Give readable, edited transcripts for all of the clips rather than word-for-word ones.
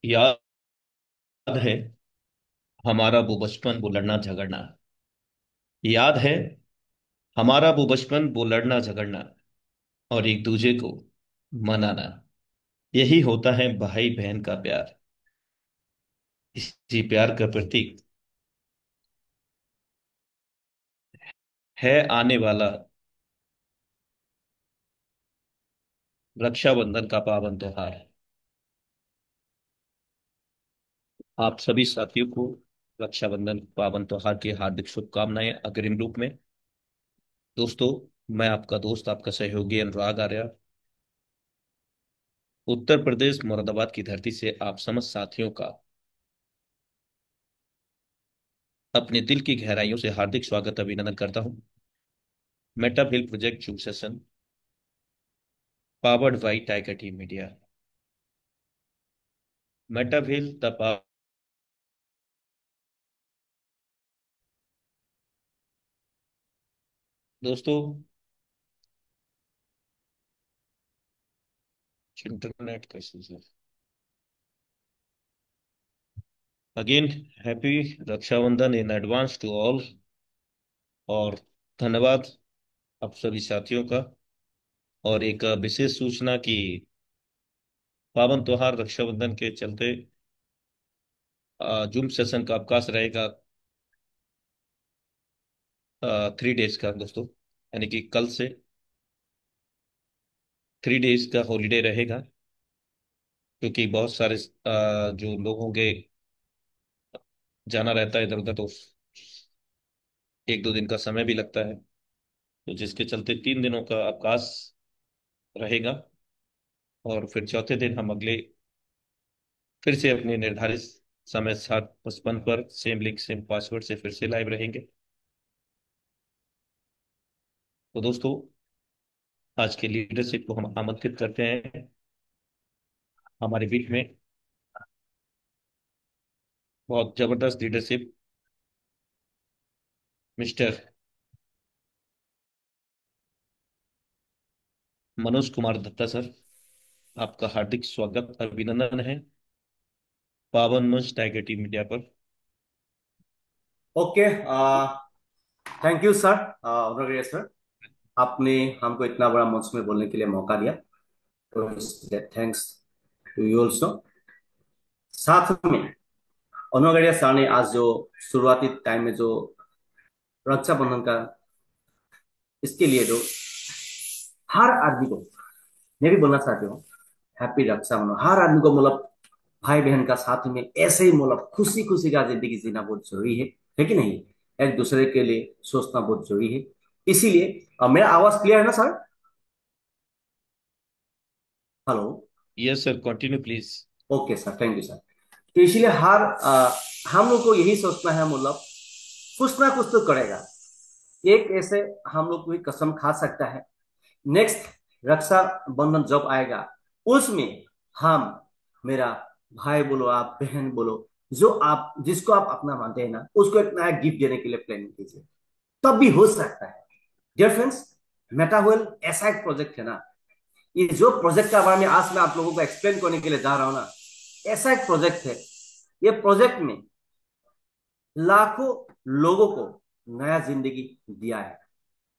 याद है हमारा वो बचपन, वो लड़ना झगड़ना। याद है हमारा वो बचपन, वो लड़ना झगड़ना और एक दूसरे को मनाना। यही होता है भाई बहन का प्यार। इसी प्यार का प्रतीक है आने वाला रक्षाबंधन का पावन त्योहार। आप सभी साथियों को रक्षाबंधन पावन त्योहार की हार्दिक शुभकामनाएं अग्रिम रूप में। दोस्तों, मैं आपका दोस्त, आपका सहयोगी अनुराग आर्य, उत्तर प्रदेश मुरादाबाद की धरती से आप समस्त साथियों का अपने दिल की गहराइयों से हार्दिक स्वागत अभिनंदन करता हूं। Meta Hill project Zoom session powered by Tiger team Media. Meta Hill the दोस्तों, इंटरनेट का issue again. Happy Raksha Bandhan in advance to all. और धन्यवाद आप सभी साथियों का। और एक विशेष सूचना की पावन त्योहार रक्षाबंधन के चलते जूम सेशन का अवकाश रहेगा 3 डेज का दोस्तों। यानी कि कल से 3 डेज का हॉलीडे रहेगा, क्योंकि बहुत सारे जो लोग होंगे जाना रहता है इधर उधर, तो 1-2 दिन का समय भी लगता है। तो जिसके चलते 3 दिनों का अवकाश रहेगा। और फिर चौथे दिन हम अगले फिर से अपने निर्धारित समय 7:55 पर सेम लिंक सेम पासवर्ड से फिर से लाइव रहेंगे। तो दोस्तों, आज के लीडरशिप को हम आमंत्रित करते हैं हमारे बीच में। बहुत जबरदस्त leadership, mister Manoj Kumar Dutta sir. आपका हार्दिक स्वागत अभिनंदन है पावन मंच टाइगर टीम मीडिया पर। ओके। थैंक यू सर, ऑनरेरियस सर। आपने हमको इतना बड़ा मंच में बोलने के लिए मौका दिया, तो इसलिए थैंक्स टू यू ऑल्सो। साथ में ऑनरेरियस सर ने आज जो शुरुआती टाइम में जो रक्षाबंधन का इसके लिए जो हर आदमी को, मैं भी बोलना चाहती हूँ, हैप्पी रक्षाबंधन। हर आदमी को मतलब भाई बहन का साथ में ऐसे ही मतलब खुशी खुशी का जिंदगी जीना बहुत जरूरी है कि नहीं? एक दूसरे के लिए सोचना बहुत जरूरी है। इसीलिए मेरा आवाज क्लियर है ना sir? Hello. Yes sir, continue please. Okay sir, thank you sir. तो इसीलिए हम लोग को यही सोचना है, मतलब कुछ ना कुछ तो करेगा। एक ऐसे हम लोग कोई कसम खा सकता है, नेक्स्ट रक्षा बंधन जब आएगा उसमें हम, मेरा भाई बोलो आप बहन बोलो, जो आप जिसको आप अपना मानते हैं ना, उसको एक नया गिफ्ट देने के लिए प्लानिंग कीजिए, तब भी हो सकता है। डियर फ्रेंड्स, मेटावेल ऐसा एक प्रोजेक्ट है ना, ये जो प्रोजेक्ट का बारे में आज मैं आप लोगों को एक्सप्लेन करने के लिए जा रहा हूं ना, ऐसा एक प्रोजेक्ट है। ये प्रोजेक्ट में लाखों लोगों को नया जिंदगी दिया है।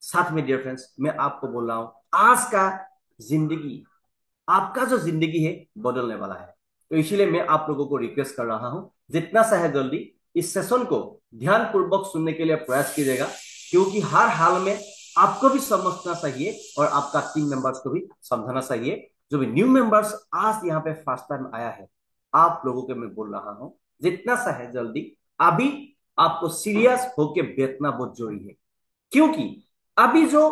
साथ में डियर फ्रेंड्स, मैं आपको बोल रहा हूं, आज का जिंदगी, आपका जो जिंदगी है बदलने वाला है। तो इसीलिए मैं आप लोगों को रिक्वेस्ट कर रहा हूं, जितना सा है जल्दी इस सेशन को ध्यान पूर्वक सुनने के लिए प्रयास कीजिएगा, क्योंकि हर हाल में आपको भी समझना चाहिए और आपका टीम मेंबर्स को भी समझाना चाहिए। जो भी न्यू मेंबर्स आज यहाँ पे फर्स्ट टाइम आया है, आप लोगों को मैं बोल रहा हूं, जितना सा है जल्दी अभी आपको सीरियस होके बैठना बहुत जरूरी है। क्योंकि अभी जो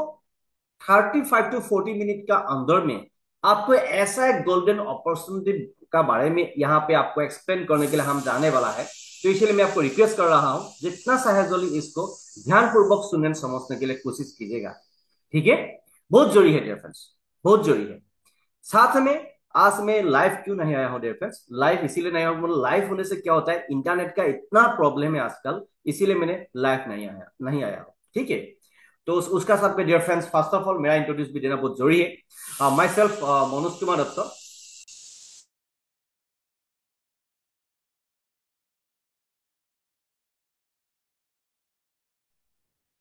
35 टू 40 मिनट का अंदर में आपको ऐसा एक गोल्डन अपॉर्चुनिटी का बारे में यहाँ पे आपको एक्सप्लेन करने के लिए हम जाने वाला है। तो इसलिए मैं आपको रिक्वेस्ट कर रहा हूँ, जितना सहजली इसको ध्यानपूर्वक सुनने समझने के लिए कोशिश कीजिएगा। ठीक है? बहुत जरूरी है डियर फ्रेंड्स, बहुत जरूरी है। साथ में आज मैं लाइव क्यों नहीं आया हूँ डियर फ्रेंड्स? लाइव इसीलिए नहीं आया हूँ, लाइव होने से क्या होता है, इंटरनेट का इतना प्रॉब्लम है आजकल, इसीलिए मैंने लाइव नहीं आया हूँ। ठीक है? तो उसका साथ में dear friends, first of all मेरा इंट्रोड्यूस भी देना बहुत जरूरी है। Myself Manoj Kumar Dutt.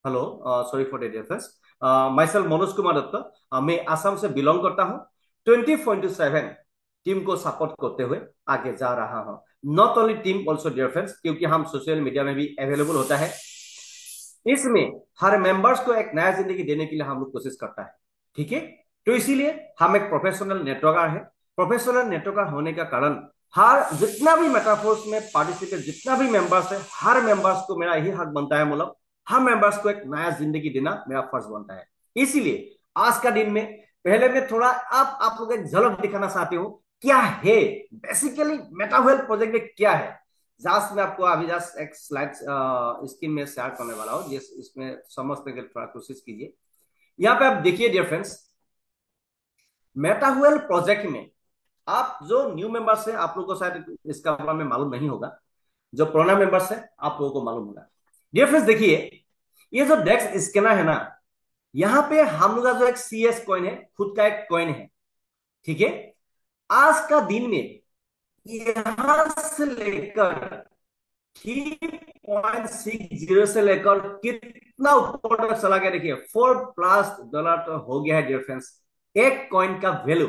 Hello, sorry for the difference. Myself Manoj Kumar Dutt. मैं आसाम से बिलोंग करता हूँ। 2047 टीम को सपोर्ट करते हुए आगे जा रहा हूँ। Not only team, also dear friends, क्योंकि हम सोशल मीडिया में भी अवेलेबल होता है। इसमें हर मेंबर्स को एक नया जिंदगी देने के लिए हम लोग कोशिश करता है। ठीक है। तो इसीलिए हम एक प्रोफेशनल नेटवर्कर है। प्रोफेशनल नेटवर्कर होने का कारण हर जितना भी मेटाफोर्स में पार्टिसिपेट जितना भी मेंबर्स है, हर मेंबर्स को मेरा यही हक बनता है, मतलब हर मेंबर्स को एक नया जिंदगी देना मेरा फर्ज बनता है। इसीलिए आज का दिन में पहले मैं थोड़ा आप लोग एक झलक दिखाना चाहती हूँ क्या है बेसिकली मेटावेल प्रोजेक्ट में क्या है। जस्ट मैं आपको अभी जस्ट एक स्लाइड स्क्रीन में शेयर करने वाला हूँ, जिस इसमें समझने के लिए थोड़ा कोशिश कीजिए। यहाँ पे आप देखिए डियर फ्रेंड्स, मेटावेल प्रोजेक्ट में आप जो न्यू मेंबर्स है आप लोगों को शायद इसका बारे में मालूम नहीं होगा। जो पुराना मेंबर्स है आप लोगों को मालूम होगा। डियर फ्रेंड्स देखिए, ये जो डेक्स स्कैनर है ना, यहाँ पे हम लोग का जो एक CS कॉइन है, खुद का एक कॉइन है। ठीक है। आज का दिन में यहां से लेकर 3.60 से लेकर कितना ऊपर तक चला गया, देखिए $4+ तो हो गया है डियर फ्रेंड्स, एक कॉइन का वैल्यू।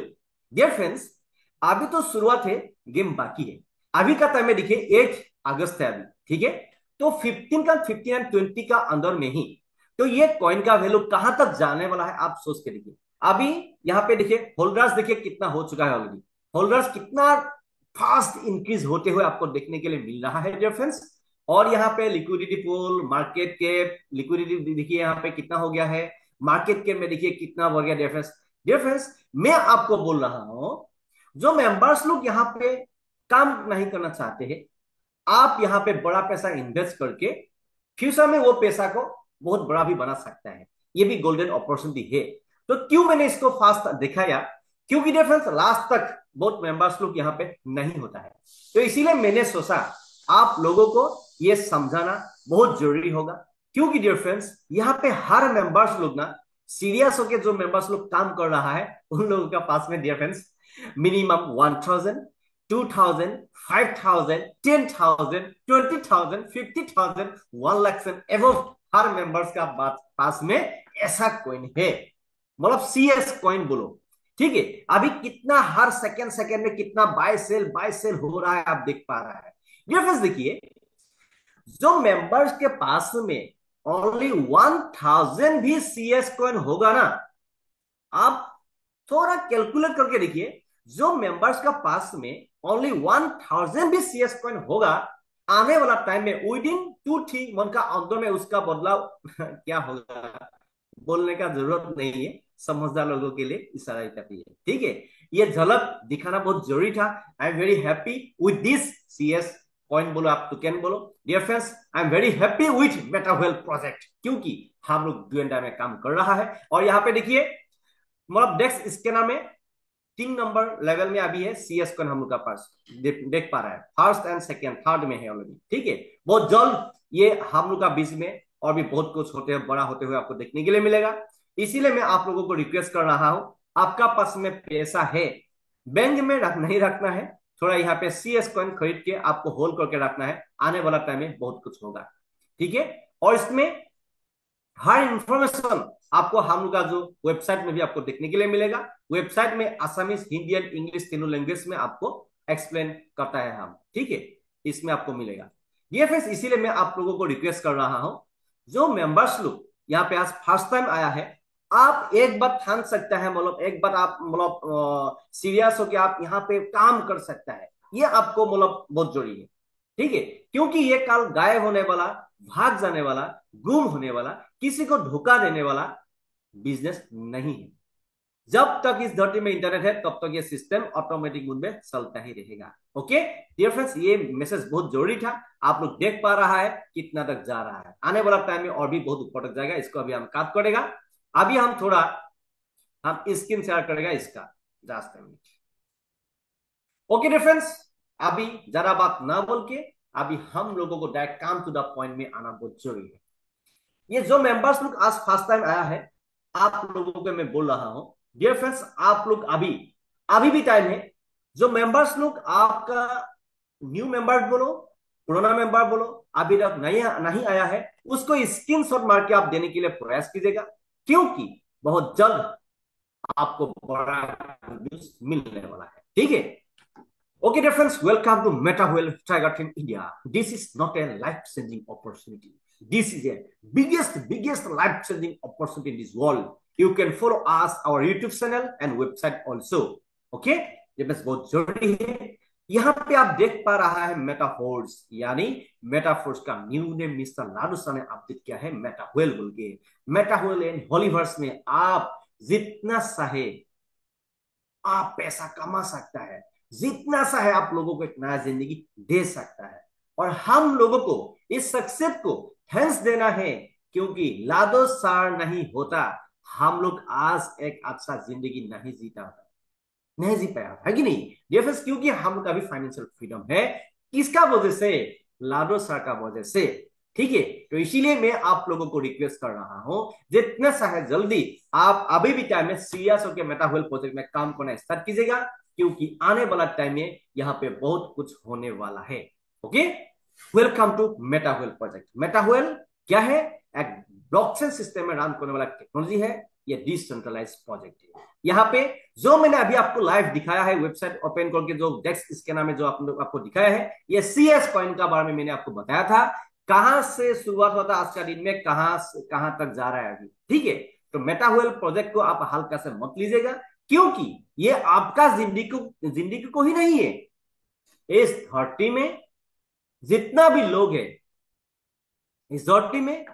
डियर फ्रेंड्स अभी तो शुरुआत है, गेम बाकी है। अभी का टाइम में देखिए 8 अगस्त है अभी। ठीक है। तो 15 एंड 20 का अंदर में ही तो ये कॉइन का वैल्यू कहां तक जाने वाला है आप सोच के देखिए। अभी यहाँ पे देखिए होल्डर्स देखिए कितना हो चुका है ऑलरेडी। होल्डर्स कितना फास्ट इंक्रीज होते हुए आपको देखने के लिए मिल रहा है डियर फ्रेंड्स। और यहाँ पे liquidity pool, market cap, liquidity देखिए यहाँ पे कितना हो गया है। मार्केट कैप में देखिए कितना बढ़ गया डियर फ्रेंड्स। डियर फ्रेंड्स मैं आपको बोल रहा हूं, जो मेंबर्स लोग यहाँ पे काम नहीं करना चाहते हैं, आप यहाँ पे बड़ा पैसा इन्वेस्ट करके फ्यूचर में वो पैसा को बहुत बड़ा भी बना सकता है। ये भी गोल्डन अपॉर्चुनिटी है। तो क्यों मैंने इसको फास्ट दिखाया, क्योंकि डियर फ्रेंड्स लास्ट तक बहुत मेंबर्स लोग यहाँ पे नहीं होता है। तो इसीलिए मैंने सोचा आप लोगों को ये समझाना बहुत जरूरी होगा। क्योंकि डियर फ्रेंड्स यहाँ पे हर मेंबर्स लोग ना सीरियस होकर जो मेंबर्स लोग काम कर रहा है, उन लोगों के पास में डियर फ्रेंड्स मिनिमम 1000, 2000, 5000, 10,000, 20,000, 50,000, 1 लाख से एवं हर मेंबर्स का पास में ऐसा कॉइन है, मतलब CS कॉइन बोलो। ठीक है। अभी कितना हर सेकेंड सेकेंड में कितना बाय सेल हो रहा है आप देख पा रहा है। डिफरेंस देखिए, जो मेंबर्स के पास में ओनली 1000 भी CS कॉइन होगा ना, आप थोड़ा कैलकुलेट करके देखिए, जो मेंबर्स का पास में ओनली 1000 भी CS कॉइन होगा, आने वाला टाइम में विद इन 2-3 मंथ का अंदर में उसका बदलाव क्या होगा बोलने का जरूरत नहीं है। समझदार लोगों के लिए इशारा काफी है। ठीक है। ये झलक दिखाना बहुत जरूरी था। I am very happy with this CS coin बोलो आप टोकन बोलो। Dear friends I am very happy with Metawhale project, क्योंकि हम लोग डू एंड डाई में काम कर रहा है। और यहाँ पे देखिए, मतलब डेस्क स्कैनर में 3 नंबर लेवल में अभी है CS कॉइन हम लोग का पास देख पा रहा है। फर्स्ट एंड सेकेंड थर्ड में है ऑलरेडी। ठीक है। बहुत जल्द ये हम लोग का बीच में और भी बहुत कुछ होते हुए बड़ा होते हुए आपको देखने के लिए मिलेगा। इसीलिए मैं आप लोगों को रिक्वेस्ट कर रहा हूं, आपका पास में पैसा है, बैंक में नहीं रखना है, थोड़ा यहाँ पे CS कॉइन खरीद के आपको होल्ड करके रखना है। आने वाला टाइम में बहुत कुछ होगा। ठीक है। और इसमें हर इंफॉर्मेशन आपको हम लोग का जो वेबसाइट में भी आपको देखने के लिए मिलेगा। वेबसाइट में आसामीज, हिंदी एंड इंग्लिश तीनों लैंग्वेज में आपको एक्सप्लेन करता है हम। ठीक है। इसमें आपको मिलेगा। ये फ्रेंड्स इसीलिए मैं आप लोगों को रिक्वेस्ट कर रहा हूं, जो मेंबर्स लोग यहाँ पे आज फर्स्ट टाइम आया है, आप एक बार ठान सकता है, मतलब एक बार आप मतलब सीरियस हो कि आप यहाँ पे काम कर सकता है, ये आपको मतलब बहुत जरूरी है। ठीक है। क्योंकि ये कल गायब होने वाला, भाग जाने वाला, गुम होने वाला, किसी को धोखा देने वाला बिजनेस नहीं है। जब तक इस धरती में इंटरनेट है तब तक ये सिस्टम ऑटोमेटिक मोड में चलता ही रहेगा। ओके डियर फ्रेंड्स, ये मैसेज बहुत जरूरी था। आप लोग देख पा रहा है कितना तक जा रहा है, आने वाला टाइम में और भी बहुत ऊपर तक जाएगा। इसको अभी हम काट करेगा। अभी हम थोड़ा हम स्क्रीन शेयर करेगा इसका just minute. Okay dear friends, अभी जरा बात ना बोल के अभी हम लोगों को डायरेक्ट काम टू द पॉइंट में आना बहुत जरूरी है। ये जो मेंबर्स लोग आज फर्स्ट टाइम आया है, आप लोगों को मैं बोल रहा हूं डियर फ्रेंड्स, आप लोग अभी अभी भी टाइम है। जो मेंबर्स लोग आपका न्यू मेंबर बोलो, पुराना मेंबर बोलो, अभी तक नहीं नहीं आया है, उसको स्क्रीनशॉट मार के आप देने के लिए प्रयास कीजिएगा, क्योंकि बहुत जल्द आपको बड़ा न्यूज मिलने वाला है। ठीक है। Okay, dear friends, welcome to MetaWhale Tiger Team India. This is not a life-changing opportunity. This is a biggest life-changing opportunity in this world. You can follow us, our YouTube channel and website also. Okay? ये बस बहुत जरूरी है। यहाँ पे आप देख पा रहा है मेटाफोर्स, यानी मेटाफोर्स का न्यू नेम मिस्टर लाडू सर ने अपडेट किया है मेटाव्हेल बोल के। मेटाव्हेल एंड हॉलीवर्स में आप जितना चाहे आप पैसा कमा सकता है, जितना सा है आप लोगों को एक नया जिंदगी दे सकता है। और हम लोगों को इस सक्सेस को थैंक्स देना है, क्योंकि लादो सार नहीं होता हम लोग आज एक अच्छा जिंदगी नहीं जीता होता, नहीं जी पाया है कि नहीं डियर्स, क्योंकि हम लोग का भी फाइनेंशियल फ्रीडम है। किसका वजह से? लाडो सर का वजह से। ठीक है। तो इसीलिए मैं आप लोगों को रिक्वेस्ट कर रहा हूं, जितना सा है जल्दी आप अभी भी टाइम में सीरियस होकर मेटाव्हेल प्रोजेक्ट में काम करना स्टार्ट कीजिएगा, क्योंकि आने वाला टाइम में यहाँ पे बहुत कुछ होने वाला है। Okay. Welcome to Metawhale project. Metawhale क्या है? एक ब्लॉकचेन सिस्टम में रन करने वाला टेक्नोलॉजी है। ये डिसेंट्रलाइज प्रोजेक्ट है। यहाँ पे जो मैंने अभी आपको लाइव दिखाया है, वेबसाइट ओपन करके जो डेस्क स्कैनर में जो आपको दिखाया है, ये CS कॉइन का बारे में मैंने आपको बताया था, कहां से शुरुआत होता है आज का दिन में, कहां तक जा रहा है अभी। ठीक है। तो मेटाव्हेल प्रोजेक्ट को आप हल्का से मत लीजिएगा, क्योंकि ये आपका जिंदगी को ही नहीं है, इस धरती में जितना भी लोग है, इस धरती में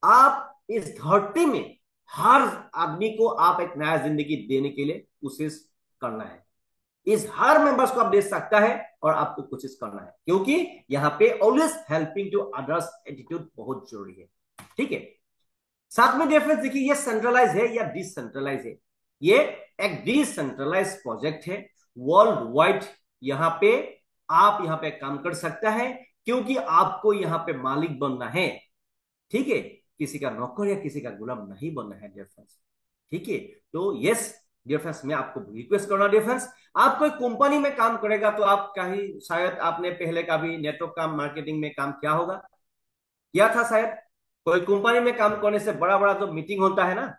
आप इस धरती में हर आदमी को आप एक नया जिंदगी देने के लिए कोशिश करना है। इस हर मेंबर्स को आप दे सकता है और आपको कोशिश करना है, क्योंकि यहाँ पे always helping to others attitude बहुत जरूरी है। ठीक है। साथ में डिफरेंस देखिए, ये सेंट्रलाइज है या डिसेंट्रलाइज है। ये एक डिसेंट्रलाइज प्रोजेक्ट है वर्ल्ड वाइड। यहाँ पे आप यहाँ पे काम कर सकता है, क्योंकि आपको यहाँ पे मालिक बनना है। ठीक है। किसी का नौकर या किसी का गुलाम नहीं बनना है डियर फ्रेंड्स। ठीक है। तो यस डियर फ्रेंड्स, मैं आपको रिक्वेस्ट करना डियर फ्रेंड्स, आप कोई कंपनी में काम करेगा तो आप कहीं शायद आपने पहले कभी नेटवर्क का मार्केटिंग में काम किया होगा, किया था शायद। कोई कंपनी में काम करने से बड़ा बड़ा जो मीटिंग होता है ना,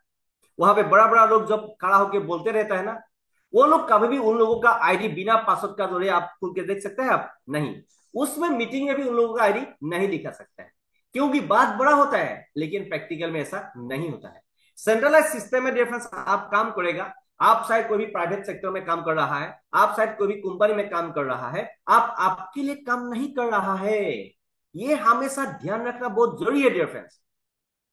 वहां पे बड़ा बड़ा लोग जब खड़ा होकर बोलते रहता है ना, वो लोग कभी भी उन लोगों का आईडी बिना पासवर्ड का जोड़े आप खुल के देख सकते हैं आप नहीं, उसमें मीटिंग में भी उन लोगों का आईडी नहीं दिखा सकता है, क्योंकि बात बड़ा होता है लेकिन प्रैक्टिकल में ऐसा नहीं होता है। सेंट्रलाइज सिस्टम में डिफरेंस आप काम करेगा, आप शायद कोई भी प्राइवेट सेक्टर में काम कर रहा है, आप शायद कोई भी कंपनी में काम कर रहा है, आप आपके लिए काम नहीं कर रहा है। ये हमेशा ध्यान रखना बहुत जरूरी है डियर फ्रेंड्स।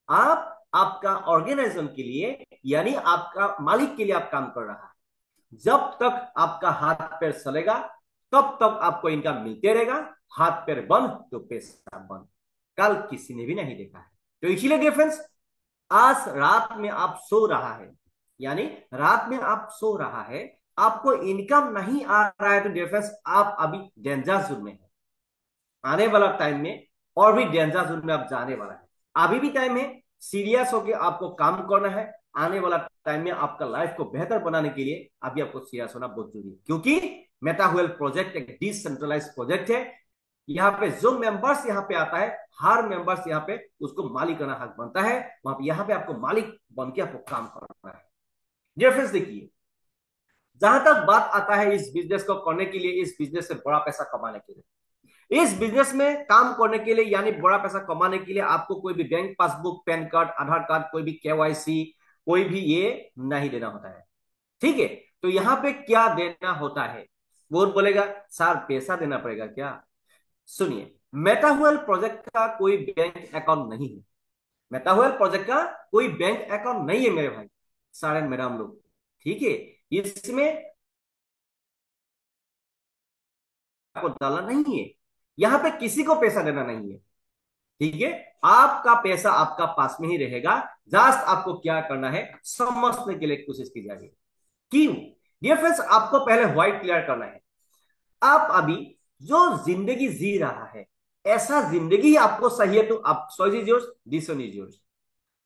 आप आपका ऑर्गेनाइजेशन के लिए, यानी आपका मालिक के लिए आप काम कर रहा है। जब तक आपका हाथ पैर चलेगा तब तक आपको इनकम मिलते रहेगा, हाथ पैर बंद तो पैसा बंद। कल किसी ने भी नहीं देखा है। तो इसीलिए डिफरेंस, आज रात में आप सो रहा है, यानी रात में आप सो रहा है, आपको इनकम नहीं आ रहा है, तो डिफरेंस आप अभी डेंजर जोन में है। आने वाला टाइम में और भी डेंजर जोन में आप जाने वाला है। अभी भी टाइम है, सीरियस होकर आपको काम करना है। आने वाला टाइम में आपका लाइफ को बेहतर बनाने के लिए अभी आपको सीरियस होना बहुत जरूरी है, क्योंकि मेटाव्हेल प्रोजेक्ट एक डिसेंट्रलाइज प्रोजेक्ट है। यहाँ पे जो मेंबर्स यहाँ पे आता है, हर मेंबर्स यहाँ पे उसको मालिकाना हक बनता है, वहां पे यहाँ पे आपको मालिक बन के आपको काम करना है। डियर फ्रेंड्स देखिए, जहां तक बात आता है इस बिजनेस को करने के लिए, इस बिजनेस से बड़ा पैसा कमाने के लिए, इस बिजनेस में काम करने के लिए, यानी बड़ा पैसा कमाने के लिए आपको कोई भी बैंक पासबुक, पैन कार्ड, आधार कार्ड, कोई भी KYC, कोई भी ये नहीं देना होता है। ठीक है। तो यहाँ पे क्या देना होता है? वो बोलेगा सर पैसा देना पड़ेगा क्या? सुनिए, मेटाव्हेल प्रोजेक्ट का कोई बैंक अकाउंट नहीं है। मेटाव्हेल प्रोजेक्ट का कोई बैंक अकाउंट नहीं है मेरे भाई सारे मैडम लोग। ठीक है। इसमें आपको डालना नहीं है, यहां पे किसी को पैसा देना नहीं है। ठीक है। आपका पैसा आपका पास में ही रहेगा। जस्ट आपको क्या करना है समझने के लिए कोशिश की जाएगी। क्यों? डियर फ्रेंड्स, आपको पहले व्हाइट क्लियर करना है। आप अभी जो जिंदगी जी रहा है, ऐसा जिंदगी आपको सही है तो आप choice is yours, decision is yours.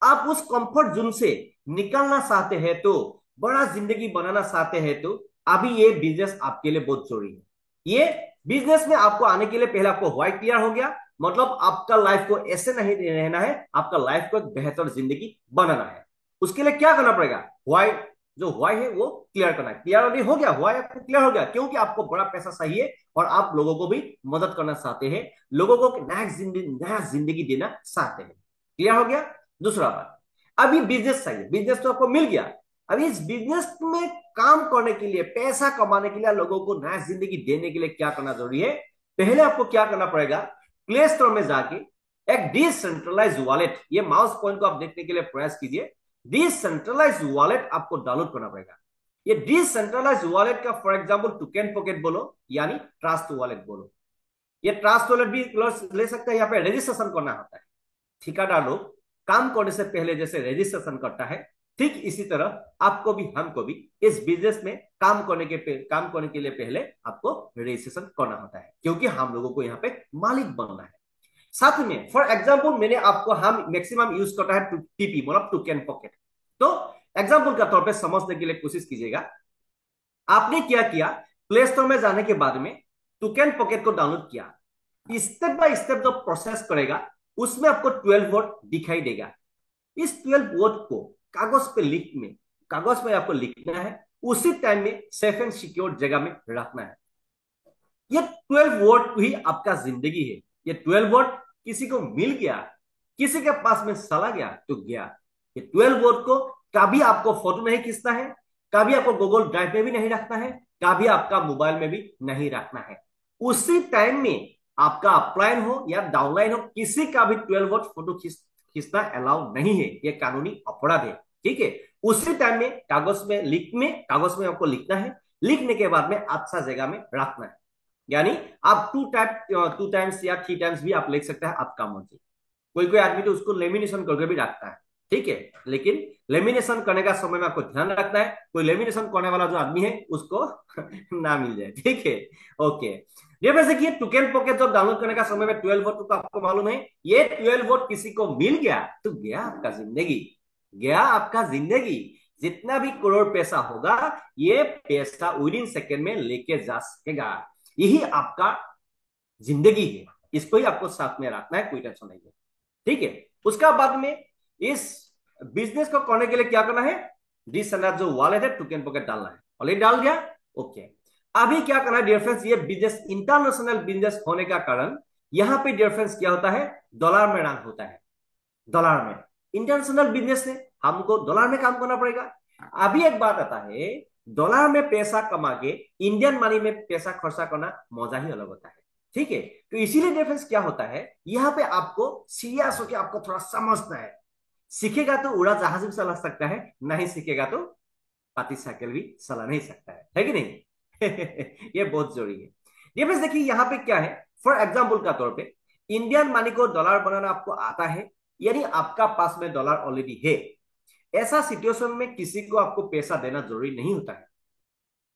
आप उस कंफर्ट जोन से निकलना चाहते हैं, तो बड़ा जिंदगी बनाना चाहते हैं, तो अभी ये बिजनेस आपके लिए बहुत जरूरी है। ये बिजनेस में आपको आने के लिए पहले आपको व्हाइट क्लियर हो गया, मतलब आपका लाइफ को ऐसे नहीं रहना है, आपका लाइफ को एक बेहतर जिंदगी बनाना है। उसके लिए क्या करना पड़ेगा? व्हाई, जो व्हाई है वो क्लियर करना है। क्लियर ऑलरेडी हो गया, व्हाई आपको क्लियर हो गया, क्योंकि आपको बड़ा पैसा चाहिए और आप लोगों को भी मदद करना चाहते हैं, लोगों को नया जिंदगी देना चाहते हैं। क्लियर हो गया। दूसरा बात, अभी बिजनेस चाहिए, बिजनेस तो आपको मिल गया। अभी इस बिजनेस में काम करने के लिए, पैसा कमाने के लिए, लोगों को नया जिंदगी देने के लिए क्या करना जरूरी है? पहले आपको क्या करना पड़ेगा? प्ले स्टोर में जाके एक डिसेंट्रलाइज वॉलेट, ये माउस पॉइंट को आप देखने के लिए प्रयास कीजिए, डिसेंट्रलाइज वॉलेट आपको डाउनलोड करना पड़ेगा। ये डिसेंट्रलाइज वॉलेट का फॉर एग्जांपल टोकन पॉकेट बोलो, यानी ट्रस्ट वॉलेट बोलो। ये ट्रस्ट वॉलेट भी ले सकते हैं। यहाँ पे रजिस्ट्रेशन करना होता है। ठेकेदार लोग काम करने से पहले जैसे रजिस्ट्रेशन करता है, ठीक इसी तरह आपको भी हमको भी इस बिजनेस में काम करने के लिए पहले आपको रजिस्ट्रेशन करना होता है, क्योंकि हम लोगों को यहाँ पे मालिक बनना है। साथ में फॉर एग्जाम्पल मैंने आपको, हम मैक्सिमम यूज करता है टीपी मतलब टोकन पॉकेट। तो एग्जाम्पल का तौर पे समझने के लिए कोशिश कीजिएगा। आपने क्या किया? प्ले स्टोर में जाने के बाद में टोकन पॉकेट को डाउनलोड किया। स्टेप बाय स्टेप जो प्रोसेस करेगा उसमें आपको 12 वोट दिखाई देगा। इस 12 वोट को कागज में आपको लिखना है, उसी टाइम में सेफ एंड सिक्योर जगह में रखना है। ये 12 वोट ही आपका जिंदगी है। ये 12 वोट किसी को मिल गया, किसी के पास में चला गया तो गया। ये 12 वोट को कभी आपको फोटो नहीं खींचना है, कभी आपको गूगल ड्राइव में भी नहीं रखना है, कभी आपका मोबाइल में भी नहीं रखना है। उसी टाइम में आपका अपलाइन हो या डाउनलाइन हो, किसी का भी 12 वोट फोटो खींचना अलाउ नहीं है, ये कानूनी अपराध है। ठीक है। उसी टाइम में कागज में आपको लिखना है, लिखने के बाद में अच्छा जगह में रखना है। यानी आप 2 टाइम्स या 3 टाइम्स भी आप लिख सकते हैं, आपका मर्जी। कोई कोई आदमी तो उसको लेमिनेशन करके भी रखता है। ठीक है। लेकिन लेमिनेशन करने का समय में आपको ध्यान रखना है, कोई लेमिनेशन करने वाला जो आदमी है उसको ना मिल जाए। ठीक है। ओके। ये वैसे कि टोकन पॉकेट जब डाउनलोड करने का समय में 12 वोट तो आपको मालूम है, ये 12 वोट किसी को मिल गया तो गया आपका जिंदगी, गया आपका जिंदगी। जितना भी करोड़ पैसा होगा, ये पैसा विद इन सेकेंड में लेके जा सकेगा। यही आपका जिंदगी है, इसको ही आपको साथ में रखना है, कोई टेंशन नहीं है। ठीक है। उसका बाद में इस बिजनेस को करने के लिए क्या करना है? डिसेंट्रलाइज्ड जो वॉलेट है टोकन पॉकेट डालना है। ऑलरेडी डाल दिया। ओके। अभी क्या करना है डियर फ्रेंड्स, ये बिजनेस इंटरनेशनल बिजनेस होने का कारण यहाँ पे डियर फ्रेंड्स क्या होता है? डॉलर में रन होता है। डॉलर में इंटरनेशनल बिजनेस है, हमको डॉलर में काम करना पड़ेगा। अभी एक बात आता है, डॉलर में पैसा कमा के इंडियन मनी में पैसा खर्चा करना मजा ही अलग होता है। ठीक है। तो इसीलिए डिफरेंस क्या होता है, यहाँ पे आपको सीरियस होकर आपको थोड़ा समझना है। सीखेगा तो उड़ा जहाज भी चला सकता है, नहीं सीखेगा तो पाती साइकिल भी चला नहीं सकता है कि नहीं? ये बहुत जरूरी है। डिफरेंस देखिए यहाँ पे क्या है, फॉर एग्जाम्पल का तौर पे इंडियन मनी को डॉलर बनाना आपको आता है, यानी आपका पास में डॉलर ऑलरेडी है। ऐसा सिचुएशन में किसी को आपको पैसा देना जरूरी नहीं होता है।